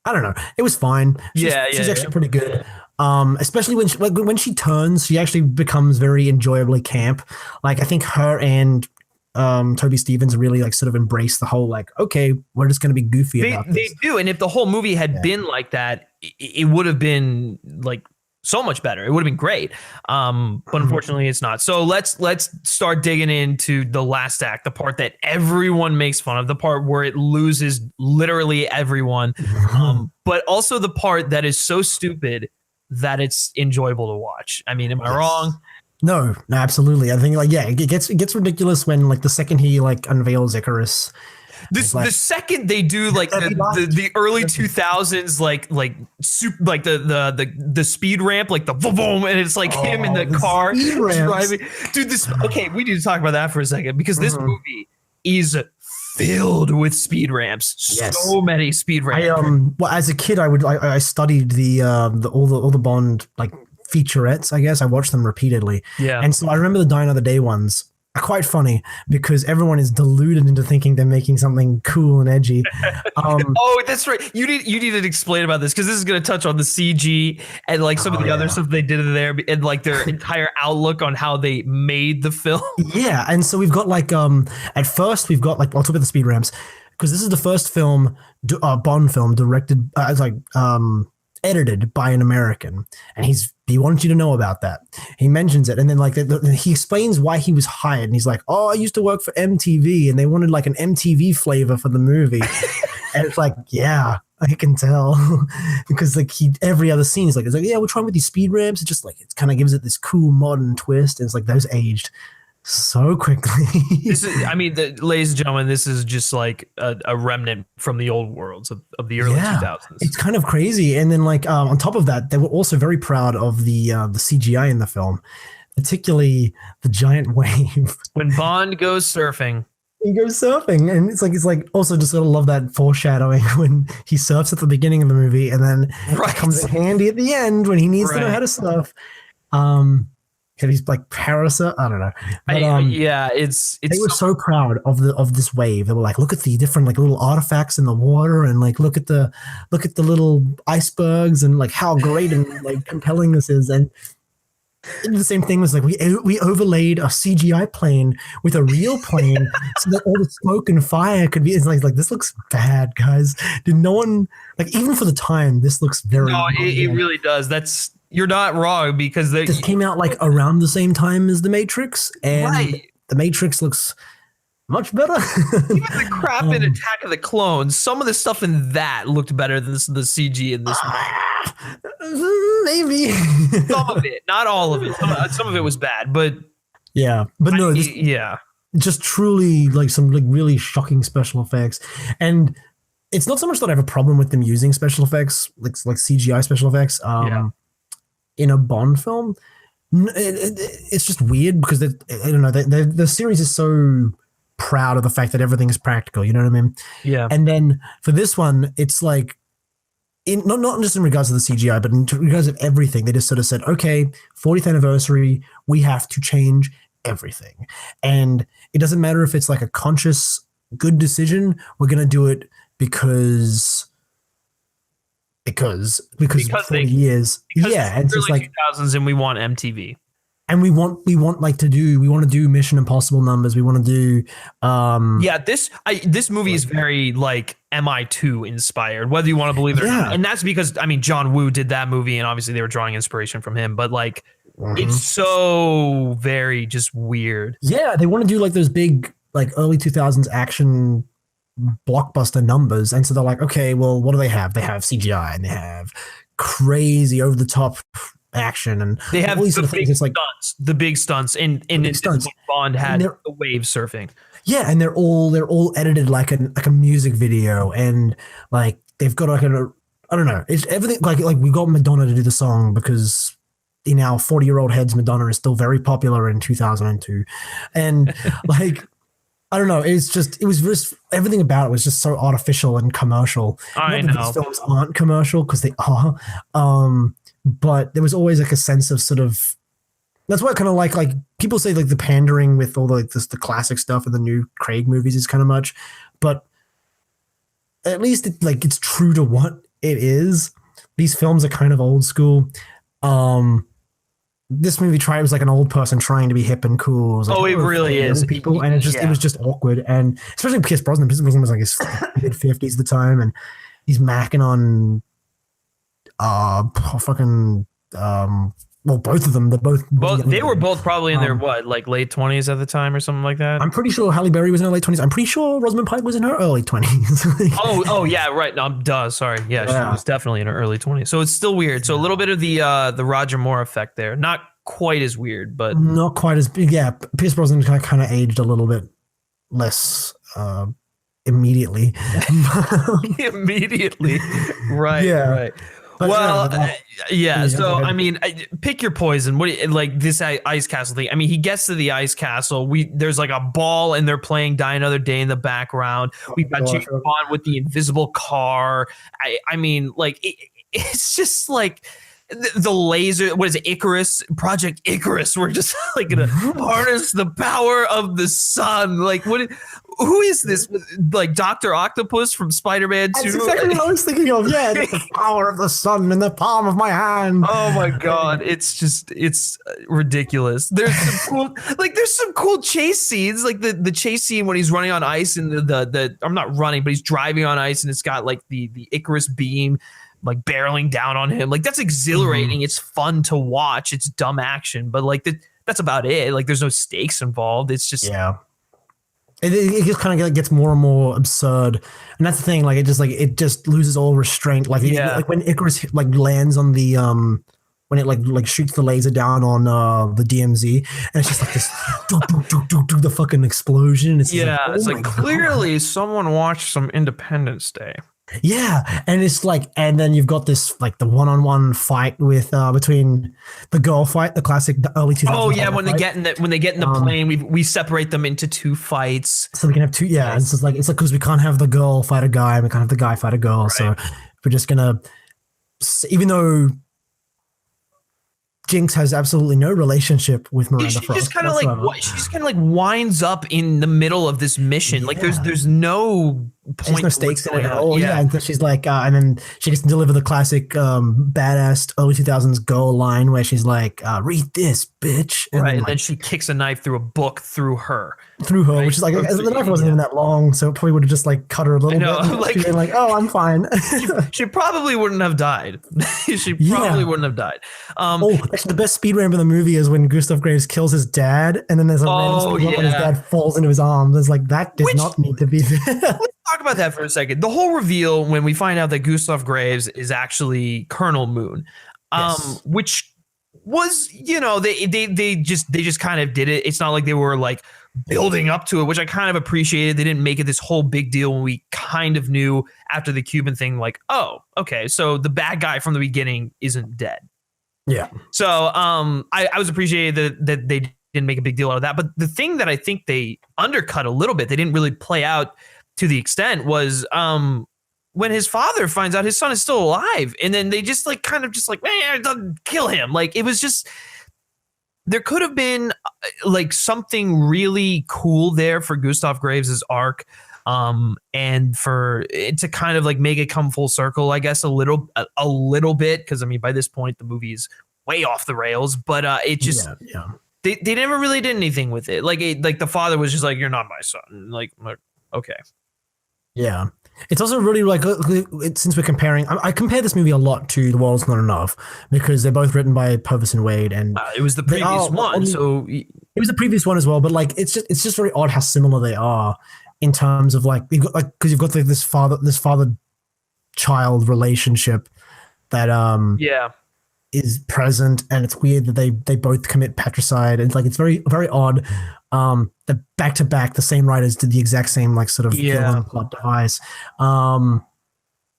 I don't know. It was fine. She's actually pretty good. Especially when she turns, she actually becomes very enjoyably camp. Like I think her and Toby Stephens really like sort of embrace the whole like, okay, we're just going to be goofy about this. They do, and if the whole movie had been like that, it would have been like so much better. It would have been great. But unfortunately it's not. So let's start digging into the last act, the part that everyone makes fun of, the part where it loses literally everyone. But also the part that is so stupid that it's enjoyable to watch. I mean, am I wrong? No, absolutely. I think like, yeah, it gets ridiculous when like the second he like unveils Icarus. The second they do like the early 2000s like the speed ramp, like the boom boom, and it's like him in the car driving. Dude, we need to talk about that for a second because this movie is filled with speed ramps. So many speed ramps. Well, as a kid, I studied all the Bond like featurettes. I guess I watched them repeatedly. Yeah, and so I remember the Die Another Day ones. Are quite funny because everyone is deluded into thinking they're making something cool and edgy. Oh, that's right. You need to explain about this because this is going to touch on the CG and like some of the other stuff they did in there and like their entire outlook on how they made the film. Yeah, and so we've got like at first we've got like I'll talk about the speed ramps because this is the first film Bond film directed edited by an American, and he wanted you to know about that. He mentions it, and then like he explains why he was hired, and he's like, "Oh, I used to work for MTV, and they wanted like an MTV flavor for the movie." And it's like, yeah, I can tell because like every other scene is like, yeah, we're trying with these speed ramps. It's just like it kind of gives it this cool modern twist, and it's like those aged so quickly. Ladies and gentlemen, this is just like a remnant from the old worlds of the early 2000s. It's kind of crazy. And then like on top of that, they were also very proud of the CGI in the film, particularly the giant wave. When Bond goes surfing, he goes surfing, and it's like also just gotta love that foreshadowing when he surfs at the beginning of the movie, and then it comes in handy at the end when he needs to know how to surf. And he's like parasite. I don't know. But, it's they were so proud of this wave. They were like, look at the different like little artifacts in the water, and like look at the little icebergs, and like how great and like compelling this is. And the same thing was like we overlaid a CGI plane with a real plane so that all the smoke and fire could be. It's like this looks bad, guys. Did no one like even for the time? This looks very. No, it really does. You're not wrong because this came out like around the same time as The Matrix, and The Matrix looks much better. Even the crap in Attack of the Clones, some of the stuff in that looked better than the CG in this one. Maybe some of it, not all of it. Some of it was bad, but just truly like some like really shocking special effects. And it's not so much that I have a problem with them using special effects, like CGI special effects. In a Bond film, it's just weird because I don't know. The series is so proud of the fact that everything is practical. You know what I mean? Yeah. And then for this one, it's like, not just in regards to the CGI, but in regards of everything, they just sort of said, okay, 40th anniversary, we have to change everything, and it doesn't matter if it's like a conscious good decision. We're gonna do it because 40 years. And it's just like 2000s, and we want MTV, and we want to do Mission Impossible numbers. We want to do this movie is very like MI2 inspired, whether you want to believe it or not. And that's because I mean John Woo did that movie, and obviously they were drawing inspiration from him, but like it's so very just weird. Yeah, they want to do like those big like early 2000s action blockbuster numbers, and so they're like, okay, well, what do they have? They have CGI, and they have crazy over the top action, and they have all these the big stunts, and Bond had the wave surfing. Yeah, and they're all edited like a music video, and like they've got like I don't know, it's everything like we got Madonna to do the song because in our 40-year-old heads, Madonna is still very popular in 2002, and like. I don't know. It was just everything about it was just so artificial and commercial. I know these films aren't commercial because they are, but there was always like a sense of sort of. That's why I kind of like people say like the pandering with all the classic stuff and the new Craig movies is kind of much, but at least it's true to what it is. These films are kind of old school. This movie was like an old person trying to be hip and cool. It really is. People, and it was just awkward, and especially Pierce Brosnan. Pierce Brosnan was like his mid-50s at the time, and he's macking on, well, both of them. They were both probably in their like late 20s at the time or something like that. I'm pretty sure Halle Berry was in her late 20s. I'm pretty sure Rosamund Pike was in her early 20s. oh yeah, right. No, duh. Sorry. Yeah, she was definitely in her early 20s. So it's still weird. So a little bit of the Roger Moore effect there. Not quite as weird, but not quite as big. Yeah, Pierce Brosnan kind of aged a little bit less immediately. Immediately, right? Yeah, right. But so I mean, pick your poison. Like this ice castle thing? I mean, he gets to the ice castle. There's like a ball, and they're playing "Die Another Day" in the background. We've got James Bond with the invisible car. I mean, like it's just like the laser. What is it? Project Icarus. We're just like gonna harness the power of the sun. Like what? Who is this? Like Dr. Octopus from Spider-Man 2? That's exactly what I was thinking of. Yeah, the power of the sun in the palm of my hand. Oh my god, it's ridiculous. There's some cool chase scenes, like the chase scene when he's running on ice, and the I'm not running, but he's driving on ice, and it's got like the Icarus beam like barreling down on him. Like that's exhilarating. It's fun to watch. It's dumb action, but like that's about it. Like there's no stakes involved. It's just It just kind of like gets more and more absurd, and that's the thing. Like it just loses all restraint. Like like when Icarus like lands on the when it like shoots the laser down on the DMZ, and it's just like this the fucking explosion. It's like clearly someone watched some Independence Day. Yeah, and it's like, and then you've got this like the one-on-one fight with between the girl fight, the classic early 2000s. Oh yeah, when they get in the plane, we separate them into two fights, so we can have two. Yeah, nice. It's like because we can't have the girl fight a guy, and we can't have the guy fight a girl, right. So we're just gonna, even though Jinx has absolutely no relationship with Miranda she Frost. Just kind of like she just kind of like winds up in the middle of this mission. Like there's no point. There's no stakes in it at all. Yeah, and she's like, and then she gets to deliver the classic badass early 2000s girl line where she's like, "Read this, bitch." And right, and then she kicks a knife through a book through her, right? Which is like the knife wasn't even that long, so it probably would have just like cut her a little bit. Like, "Oh, I'm fine." she probably wouldn't have died. She probably wouldn't have died. Actually, the best speed ramp in the movie is when Gustav Graves kills his dad, and then there's a random speed ramp when his dad falls into his arms. It's like that did not need to be there. Let's talk about that for a second. The whole reveal when we find out that Gustav Graves is actually Colonel Moon, which was, they just kind of did it. It's not like they were like building up to it, which I kind of appreciated. They didn't make it this whole big deal when we kind of knew after the Cuban thing, like, oh, okay, so the bad guy from the beginning isn't dead. Yeah. So I was appreciated that they didn't make a big deal out of that. But the thing that I think they undercut a little bit, they didn't really play out to the extent, was when his father finds out his son is still alive, and then they just like kind of just like, man, kill him. Like it was just, there could have been like something really cool there for Gustav Graves' arc. And for it to kind of like make it come full circle, I guess a little bit, because I mean by this point the movie's way off the rails, but it just they never really did anything with it. Like the father was just like, you're not my son. Like okay. Yeah. It's also really like, since we're comparing, I compare this movie a lot to The World's Not Enough, because they're both written by Purvis and Wade, and it was the previous one. So it was the previous one as well, but like it's just very odd how similar they are. In terms of like, you've got like, because you've got like this father child relationship that is present, and it's weird that they both commit patricide. It's like, it's very, very odd. The back to back, the same writers did the exact same like sort of villain plot device.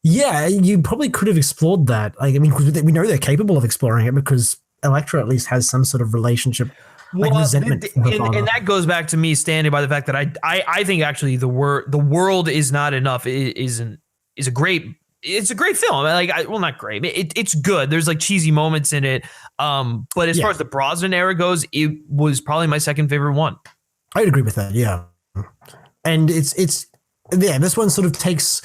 You probably could have explored that. Like, I mean, we know they're capable of exploring it because Elektra at least has some sort of relationship. Like resentment, and that goes back to me standing by the fact that I think actually the world is not enough. It's a great film. Like, not great. It's good. There's like cheesy moments in it. But as far as the Brosnan era goes, it was probably my second favorite one. I'd agree with that. Yeah, and this one sort of takes.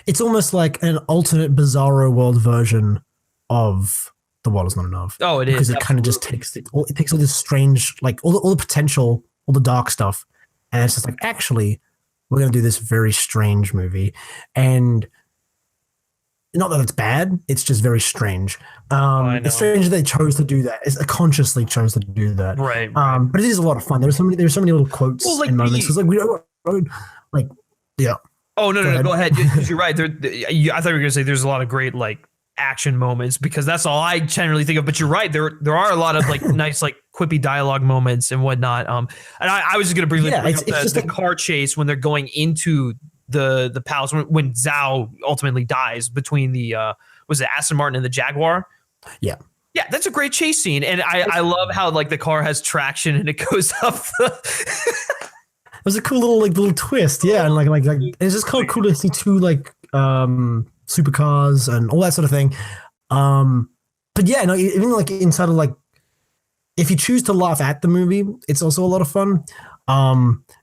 It's almost like an alternate Bizarro world version of The World Is Not Enough. Oh, it is. Because it kind of just takes all this strange, like all the potential, all the dark stuff, and it's just like, actually, we're going to do this very strange movie. And not that it's bad, it's just very strange. It's strange that they chose to do that. It's consciously chose to do that. Right. But it is a lot of fun. There's so many little quotes and moments. It's like, we don't, like, yeah. Oh, no, go ahead. You're right. I thought you were going to say there's a lot of great, like, action moments, because that's all I generally think of. But you're right. There are a lot of like nice, like quippy dialogue moments and whatnot. And I was just going to briefly bring up the car chase when they're going into the palace when Zhao ultimately dies between the was it Aston Martin and the Jaguar? Yeah. Yeah, that's a great chase scene. And I love how like the car has traction and it goes up It was a cool little twist. Yeah. And like it's just kind of cool to see two like supercars and all that sort of thing. But yeah, no, even like inside of like, if you choose to laugh at the movie, it's also a lot of fun.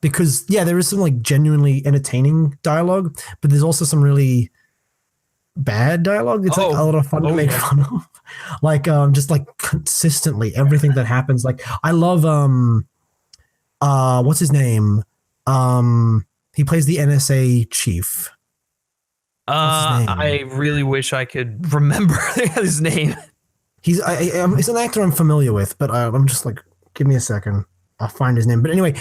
Because there is some like genuinely entertaining dialogue, but there's also some really bad dialogue. It's like a lot of fun to make fun of. Like, just like consistently everything that happens. Like, I love, what's his name? He plays the NSA chief. I really wish I could remember his name. He's an actor I'm familiar with, but I'm just like, give me a second. I'll find his name. But anyway,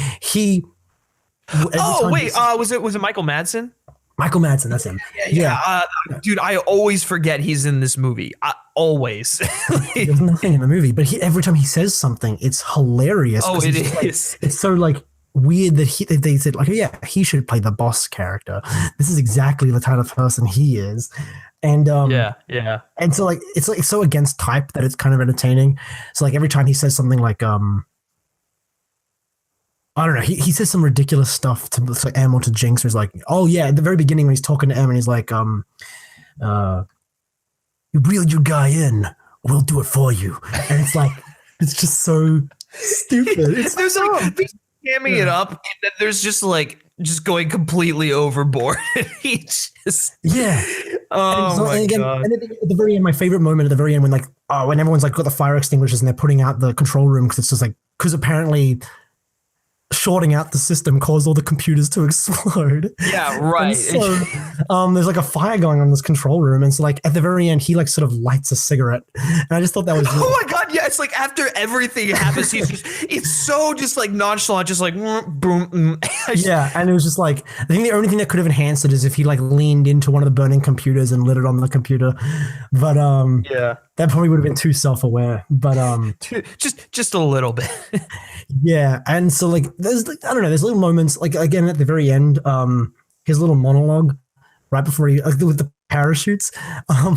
was it Michael Madsen? Michael Madsen, that's him. Yeah. Dude, I always forget he's in this movie. Always. There's nothing in the movie, but every time he says something, it's hilarious. Oh, it is. It's so like weird that they said like, yeah, he should play the boss character. This is exactly the type of person he is. And yeah. And so like it's like so against type that it's kind of entertaining. So like every time he says something like I don't know, he says some ridiculous stuff to like Em or to Jinx, where he's like, oh yeah, at the very beginning when he's talking to Em and he's like, you reel your guy in, we'll do it for you. And it's like it's just so stupid. There's like hamming it up, and then there's just going completely overboard. He just oh my god! And at the very end, my favorite moment at the very end when when everyone's like got the fire extinguishers and they're putting out the control room because it's just like because apparently shorting out the system caused all the computers to explode. Yeah, right. So there's like a fire going on in this control room, and so like at the very end, he like sort of lights a cigarette, and I just thought that was. Oh my god! Yeah, it's like after everything happens, it's so just like nonchalant, just like boom. Yeah, and it was just like I think the only thing that could have enhanced it is if he like leaned into one of the burning computers and lit it on the computer, but yeah. That probably would have been too self-aware, but just a little bit. Yeah, and so like there's like, I don't know, there's little moments like again at the very end, his little monologue right before he with the parachutes. Oh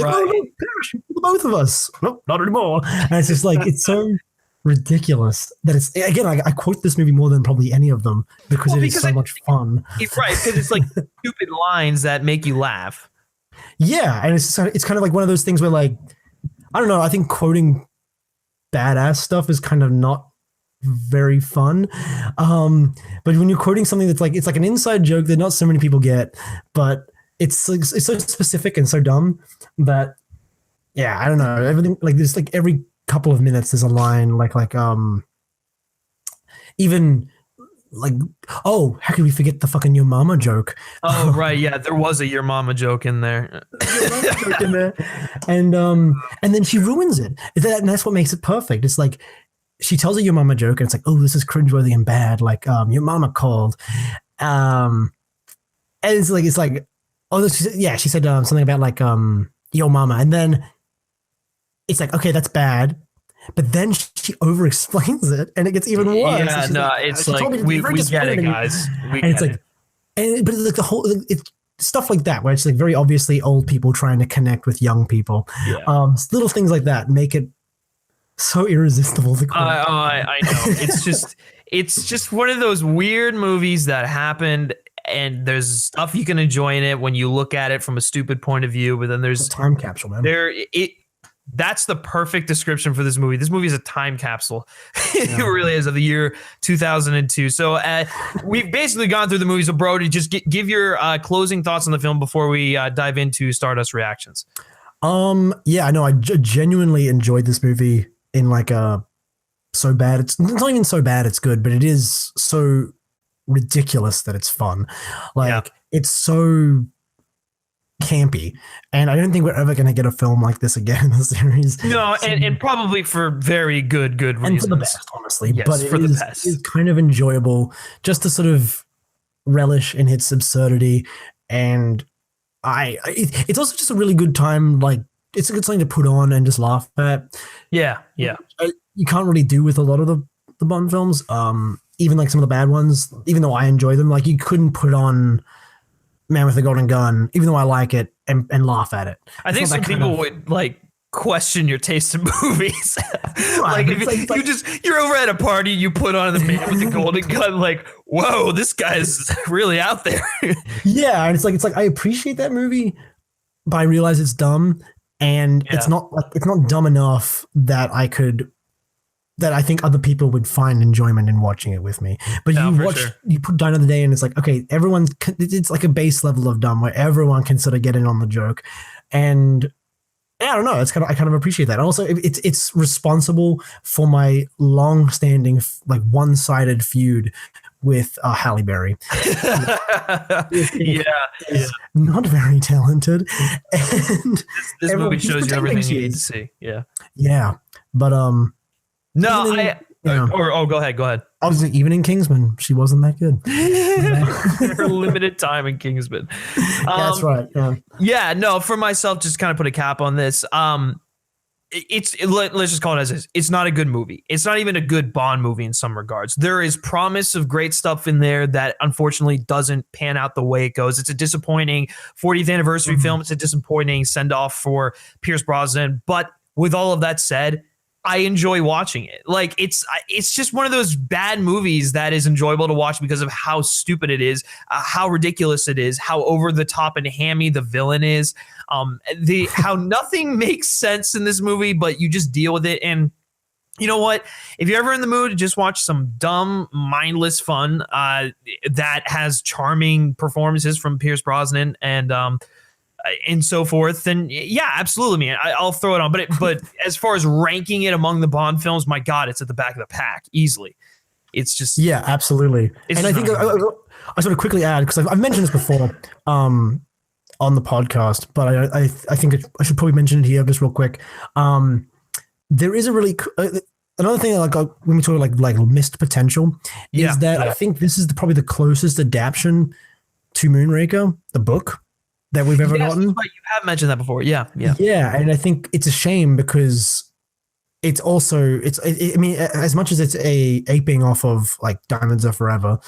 right, like, oh, no, parachute for the both of us. Nope, not anymore. And it's just like it's so ridiculous that it's again I quote this movie more than probably any of them because it is so much fun. Right, because it's like stupid lines that make you laugh. Yeah, and it's kind of like one of those things where like I don't know, I think quoting badass stuff is kind of not very fun. But when you're quoting something that's like it's like an inside joke that not so many people get, but it's like, it's so specific and so dumb that yeah, I don't know. Everything like there's like every couple of minutes there's a line like even like, oh, how can we forget the fucking your mama joke? Oh, right. Yeah, there was a your mama joke in there. And then she ruins it. And that's what makes it perfect. It's like she tells a your mama joke and it's like, oh, this is cringeworthy and bad. Like, your mama called. And it's like, oh, she said something about like your mama. And then it's like, okay, that's bad. But then she over-explains it, and it gets even worse. Yeah, no, like, it's like we get it, guys. We get it. But like the whole it's stuff like that, where it's like very obviously old people trying to connect with young people. Yeah. Little things like that make it so irresistible to I know. It's just one of those weird movies that happened. And there's stuff you can enjoy in it when you look at it from a stupid point of view, but then there's a time capsule, man. That's the perfect description for this movie. This movie is a time capsule. It really is, of the year 2002. So we've basically gone through the movie. So Brody, just give your closing thoughts on the film before we dive into Stardust reactions. Yeah, no, I genuinely enjoyed this movie in like so bad. It's not even so bad it's good, but it is so ridiculous that it's fun. Like it's so campy, and I don't think we're ever going to get a film like this again in the series. No, and probably for very good reasons. And for the best, honestly. Yes, but for the best. It's kind of enjoyable just to sort of relish in its absurdity, and it's also just a really good time. Like it's a good thing to put on and just laugh at. Yeah. You can't really do with a lot of the Bond films. Even like some of the bad ones, even though I enjoy them, like you couldn't put on Man with the Golden Gun, even though I like it, and laugh at it. I think some people would like question your taste in movies. Like if you're over at a party, you put on the Man with the Golden Gun, like, whoa, this guy's really out there. Yeah, and it's like I appreciate that movie, but I realize it's dumb, and it's not dumb enough that I think other people would find enjoyment in watching it with me. But you put Die Another Day and it's like, okay, it's like a base level of dumb where everyone can sort of get in on the joke. And yeah, I don't know. I kind of appreciate that. Also, it's responsible for my long-standing, like one-sided feud with Halle Berry. Yeah. Not very talented. And this movie shows you everything you need to see. Yeah. Yeah. But, no, go ahead. I was even in Kingsman, she wasn't that good. Her limited time in Kingsman. That's right. Yeah, no, for myself, just kind of put a cap on this. let's just call it as is. It's not a good movie. It's not even a good Bond movie in some regards. There is promise of great stuff in there that unfortunately doesn't pan out the way it goes. It's a disappointing 40th anniversary film. It's a disappointing send off for Pierce Brosnan. But with all of that said, I enjoy watching it. Like it's just one of those bad movies that is enjoyable to watch because of how stupid it is, how ridiculous it is, how over the top and hammy the villain is, how nothing makes sense in this movie, but you just deal with it. And you know what? If you're ever in the mood to just watch some dumb, mindless fun that has charming performances from Pierce Brosnan and so forth, then yeah, absolutely, man. I'll throw it on. But as far as ranking it among the Bond films, my God, it's at the back of the pack easily. It's just absolutely. And I think I sort of quickly add, because I've mentioned this before on the podcast, but I think I should probably mention it here just real quick. There is a really another thing like when we talk like missed potential is that I think this is probably the closest adaptation to Moonraker, the book, that we've ever gotten. Right. You have mentioned that before. Yeah. And I think it's a shame because it's also I mean, as much as it's a aping off of like Diamonds Are Forever,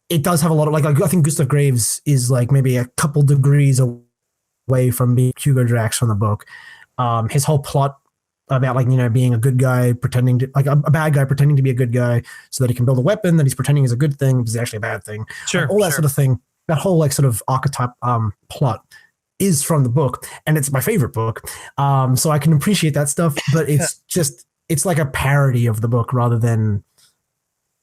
it does have a lot of like I think Gustav Graves is like maybe a couple degrees away from being Hugo Drax from the book. His whole plot about like, you know, being a good guy pretending to like a bad guy pretending to be a good guy so that he can build a weapon that he's pretending is a good thing, which is actually a bad thing. Sure. Like, all that sort of thing. That whole like sort of archetype plot is from the book, and it's my favorite book. So I can appreciate that stuff, but it's just it's like a parody of the book rather than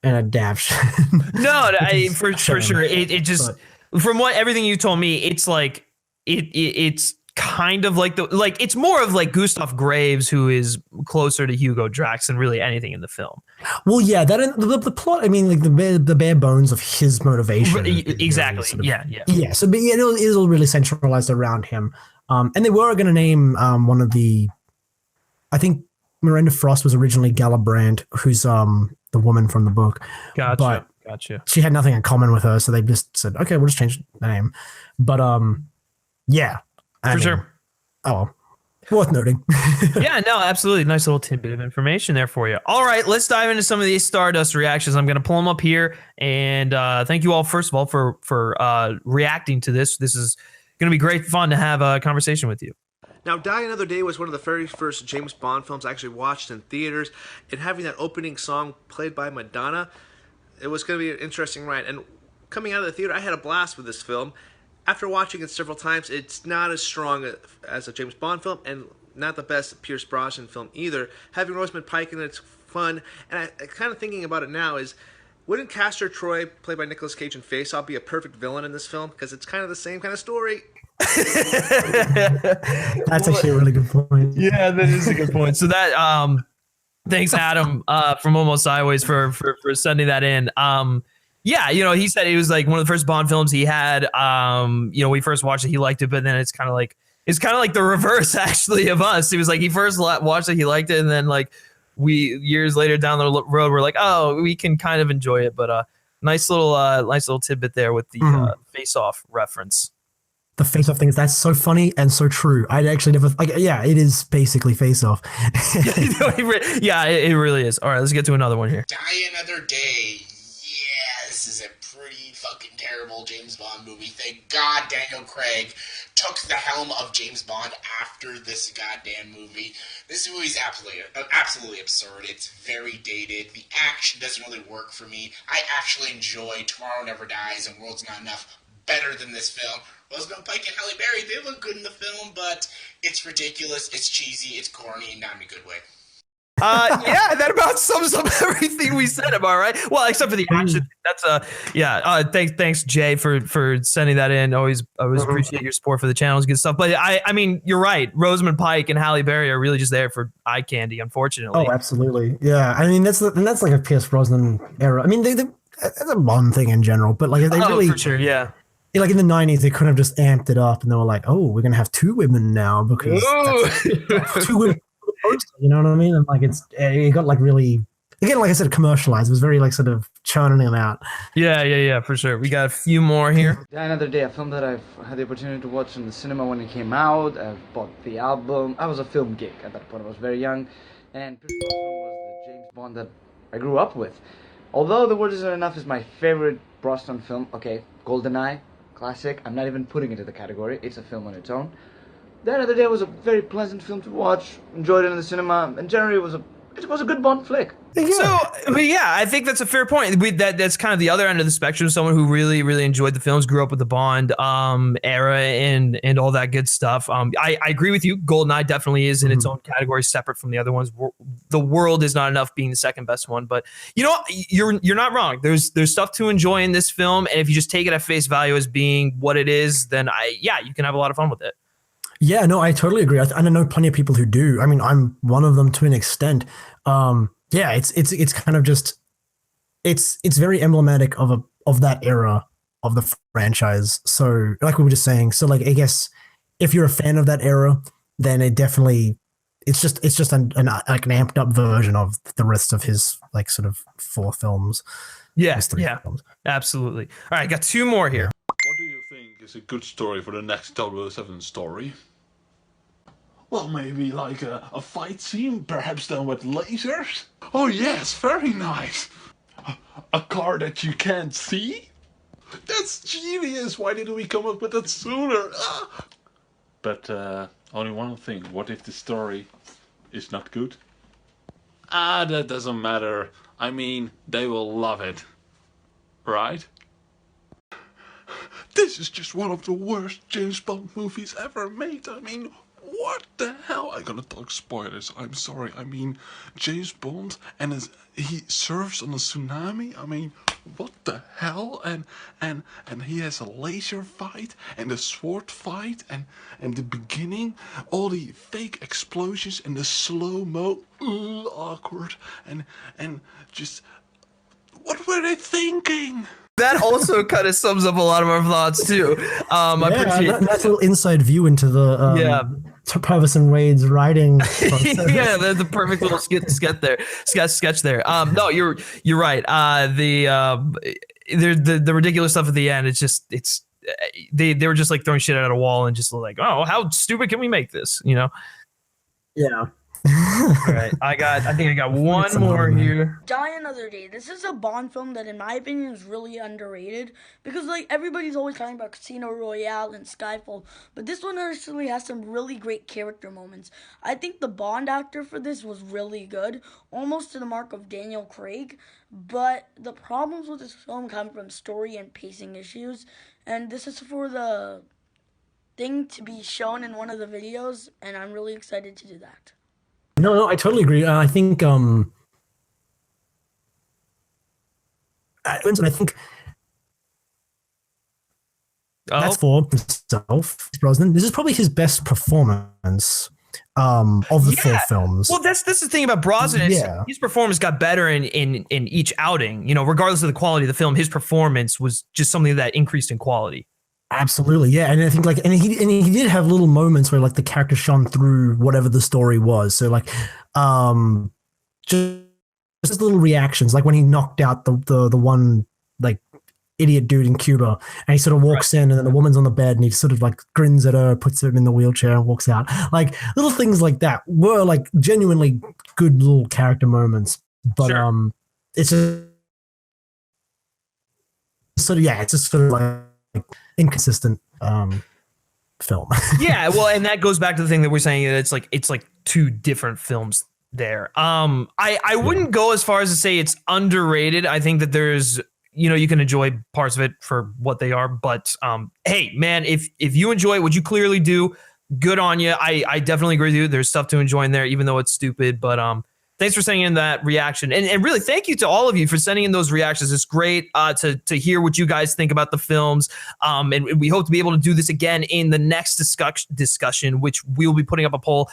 an adaptation. No, for sure. It just from what everything you told me, it's like it's kind of like it's more of like Gustav Graves, who is closer to Hugo Drax than really anything in the film. Well, yeah, that the plot. I mean, like the bare bones of his motivation. Exactly. Really sort of, yeah. So, but yeah, it is all really centralized around him. And they were going to name one of the. I think Miranda Frost was originally Galibrand, who's the woman from the book. Gotcha. She had nothing in common with her, so they just said, okay, we'll just change the name. But yeah. For sure. Oh, worth noting. Yeah, no, absolutely. Nice little tidbit of information there for you. All right, let's dive into some of these Stardust reactions. I'm going to pull them up here. And thank you all, first of all, for reacting to this. This is going to be great fun to have a conversation with you. Now, Die Another Day was one of the very first James Bond films I actually watched in theaters. And having that opening song played by Madonna, it was going to be an interesting ride. And coming out of the theater, I had a blast with this film. After watching it several times, it's not as strong as a James Bond film, and not the best Pierce Brosnan film either. Having Rosamund Pike in it's fun, and I kind of thinking about it now is, wouldn't Castor Troy, played by Nicolas Cage in Face Off, be a perfect villain in this film? Because it's kind of the same kind of story. That's actually a really good point. Yeah, that is a good point. So that thanks Adam from Almost Sideways for sending that in. Yeah, you know, he said it was like one of the first Bond films he had. You know, we first watched it, he liked it, but then it's kind of like the reverse actually of us. He was like, he first watched it, he liked it, and then like we years later down the road, we're like, oh, we can kind of enjoy it. But nice little tidbit there with the Face Off reference. The Face Off things, that's so funny and so true. I actually never like. Yeah, it is basically Face Off. Yeah, it really is. All right, let's get to another one here. Die Another Day. This is a pretty fucking terrible James Bond movie. Thank God Daniel Craig took the helm of James Bond after this goddamn movie. This movie is absolutely absurd. It's very dated. The action doesn't really work for me. I actually enjoy Tomorrow Never Dies and World's Not Enough better than this film. Rosamund Pike and Halle Berry, they look good in the film, but it's ridiculous, it's cheesy, it's corny, and not in a good way. Yeah, that about sums up everything we said. Am I right? Well, except for the action. That's yeah. Thanks Jay for sending that in. Always appreciate your support for the channel. It's good stuff. But I mean, you're right. Rosamund Pike and Halle Berry are really just there for eye candy, unfortunately. Oh, absolutely. Yeah. I mean, that's like a Pierce Brosnan era. I mean, that's a Bond thing in general, but like they really for sure. Yeah. Like in the 90s, they could have just amped it up, and they were like, "Oh, we're gonna have two women now because that's two women." You know what I mean? And like it got like really again, like I said, commercialized. It was very like sort of churning them out. Yeah, for sure. We got a few more here. Die Another Day, a film that I've had the opportunity to watch in the cinema when it came out. I've bought the album. I was a film geek at that point. I was very young, and Pierce Brosnan was the James Bond that I grew up with. Although The Word Isn't Enough is my favorite Brosnan film, okay, GoldenEye, classic. I'm not even putting it in the category. It's a film on its own. Die Another Day was a very pleasant film to watch. Enjoyed it in the cinema, and generally it was a good Bond flick. Yeah. So, but yeah, I think that's a fair point. That's kind of the other end of the spectrum. Someone who really, really enjoyed the films, grew up with the Bond era and all that good stuff. I agree with you. GoldenEye definitely is in its own category, separate from the other ones. The World Is Not Enough being the second best one, but you know, you're not wrong. There's stuff to enjoy in this film, and if you just take it at face value as being what it is, then you can have a lot of fun with it. Yeah, no, I totally agree. I know plenty of people who do. I mean, I'm one of them to an extent. Yeah, it's kind of just it's very emblematic of that era of the franchise. So like we were just saying, so like I guess if you're a fan of that era, then it's just an amped up version of the rest of his like sort of 4 films. Yeah, films. Absolutely. All right, got 2 more here. What do you think is a good story for the next 007 story? Well, maybe like a fight scene, perhaps done with lasers? Oh yes, very nice. A car that you can't see? That's genius! Why didn't we come up with that sooner? Ah! But only one thing, what if the story is not good? That doesn't matter. I mean, they will love it. Right? This is just one of the worst James Bond movies ever made. I mean, what the hell? I'm gonna talk spoilers. I'm sorry. I mean, James Bond and he surfs on a tsunami. I mean, what the hell? And he has a laser fight and a sword fight and the beginning, all the fake explosions and the slow-mo, awkward and just what were they thinking? That also kind of sums up a lot of our thoughts too. I appreciate that's a little inside view into the Purvis and Wade's writing process. Yeah, the perfect little sketch there. No, you're right. The ridiculous stuff at the end. They were just like throwing shit at a wall and just like, oh, how stupid can we make this? You know? Yeah. All right, I think I got one more here. Die Another Day. This is a Bond film that, in my opinion, is really underrated because, like, everybody's always talking about Casino Royale and Skyfall, but this one actually has some really great character moments. I think the Bond actor for this was really good, almost to the mark of Daniel Craig, but the problems with this film come from story and pacing issues, and this is for the thing to be shown in one of the videos, and I'm really excited to do that. No, I totally agree. I think, I think that's for himself, Brosnan. This is probably his best performance of the 4 films. Well, that's the thing about Brosnan. His performance got better in each outing. You know, regardless of the quality of the film, his performance was just something that increased in quality. Absolutely, yeah, and I think and he did have little moments where like the character shone through whatever the story was. So like, just little reactions, like when he knocked out the one like idiot dude in Cuba, and he sort of walks in, and then the woman's on the bed, and he sort of like grins at her, puts him in the wheelchair, and walks out. Like little things like that were like genuinely good little character moments. But it's just sort of it's just sort of like inconsistent film. Yeah, well, and that goes back to the thing that we're saying, that it's like 2 different films there. I wouldn't go as far as to say it's underrated. I think that there's, you know, you can enjoy parts of it for what they are, but hey man, if you enjoy it, which you clearly do, good on you. I definitely agree with you. There's stuff to enjoy in there, even though it's stupid, but thanks for sending in that reaction. And really, thank you to all of you for sending in those reactions. It's great to hear what you guys think about the films. And we hope to be able to do this again in the next discussion, which we'll be putting up a poll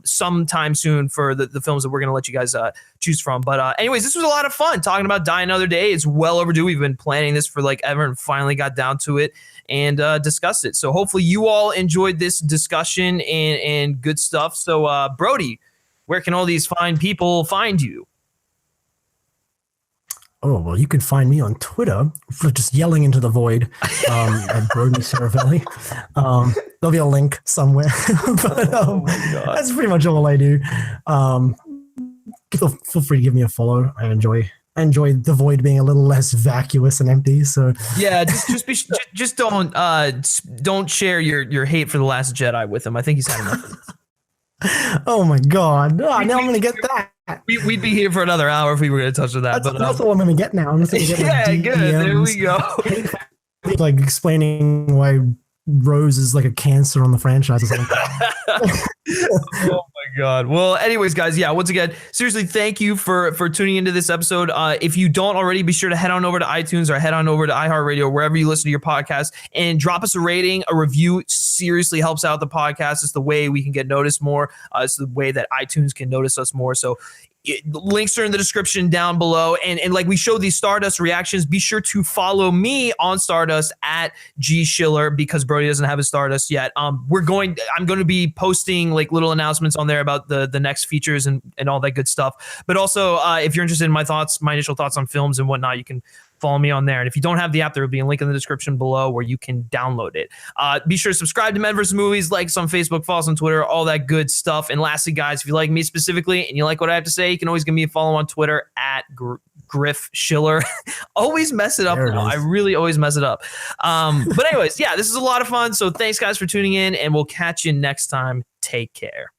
sometime soon for the films that we're going to let you guys choose from. But anyways, this was a lot of fun talking about Die Another Day. It's well overdue. We've been planning this for like ever and finally got down to it and discussed it. So hopefully you all enjoyed this discussion and good stuff. So Brody, where can all these fine people find you? Oh, well, you can find me on Twitter for just yelling into the void at Brody Saravelli. There'll be a link somewhere. But that's pretty much all I do. Feel free to give me a follow. I enjoy the void being a little less vacuous and empty. So yeah, just don't share your hate for The Last Jedi with him. I think he's had enough of this. Oh my God. Now I'm going to get that. We'd be here for another hour if we were going to touch on that. That's all I'm going to get now. I'm just yeah, good. There we go. Like explaining why Rose is like a cancer on the franchise or something. Oh my God. Well, anyways, guys, yeah, once again, seriously, thank you for tuning into this episode. If you don't already, be sure to head on over to iTunes or head on over to iHeartRadio, wherever you listen to your podcast, and drop us a rating. A review seriously helps out the podcast. It's the way we can get noticed more. It's the way that iTunes can notice us more. So links are in the description down below. And like we showed these Stardust reactions, be sure to follow me on Stardust at G Schiller, because Brody doesn't have his Stardust yet. I'm going to be posting like little announcements on there about the next features and all that good stuff. But also, if you're interested in my initial thoughts on films and whatnot, you can follow me on there. And if you don't have the app, there will be a link in the description below where you can download it. Be sure to subscribe to Men vs. Movies, like us on Facebook, follow us on Twitter, all that good stuff. And lastly, guys, if you like me specifically and you like what I have to say, you can always give me a follow on Twitter at Griff Schiller. Always mess it up. I really always mess it up. But anyways, yeah, this is a lot of fun. So thanks, guys, for tuning in, and we'll catch you next time. Take care.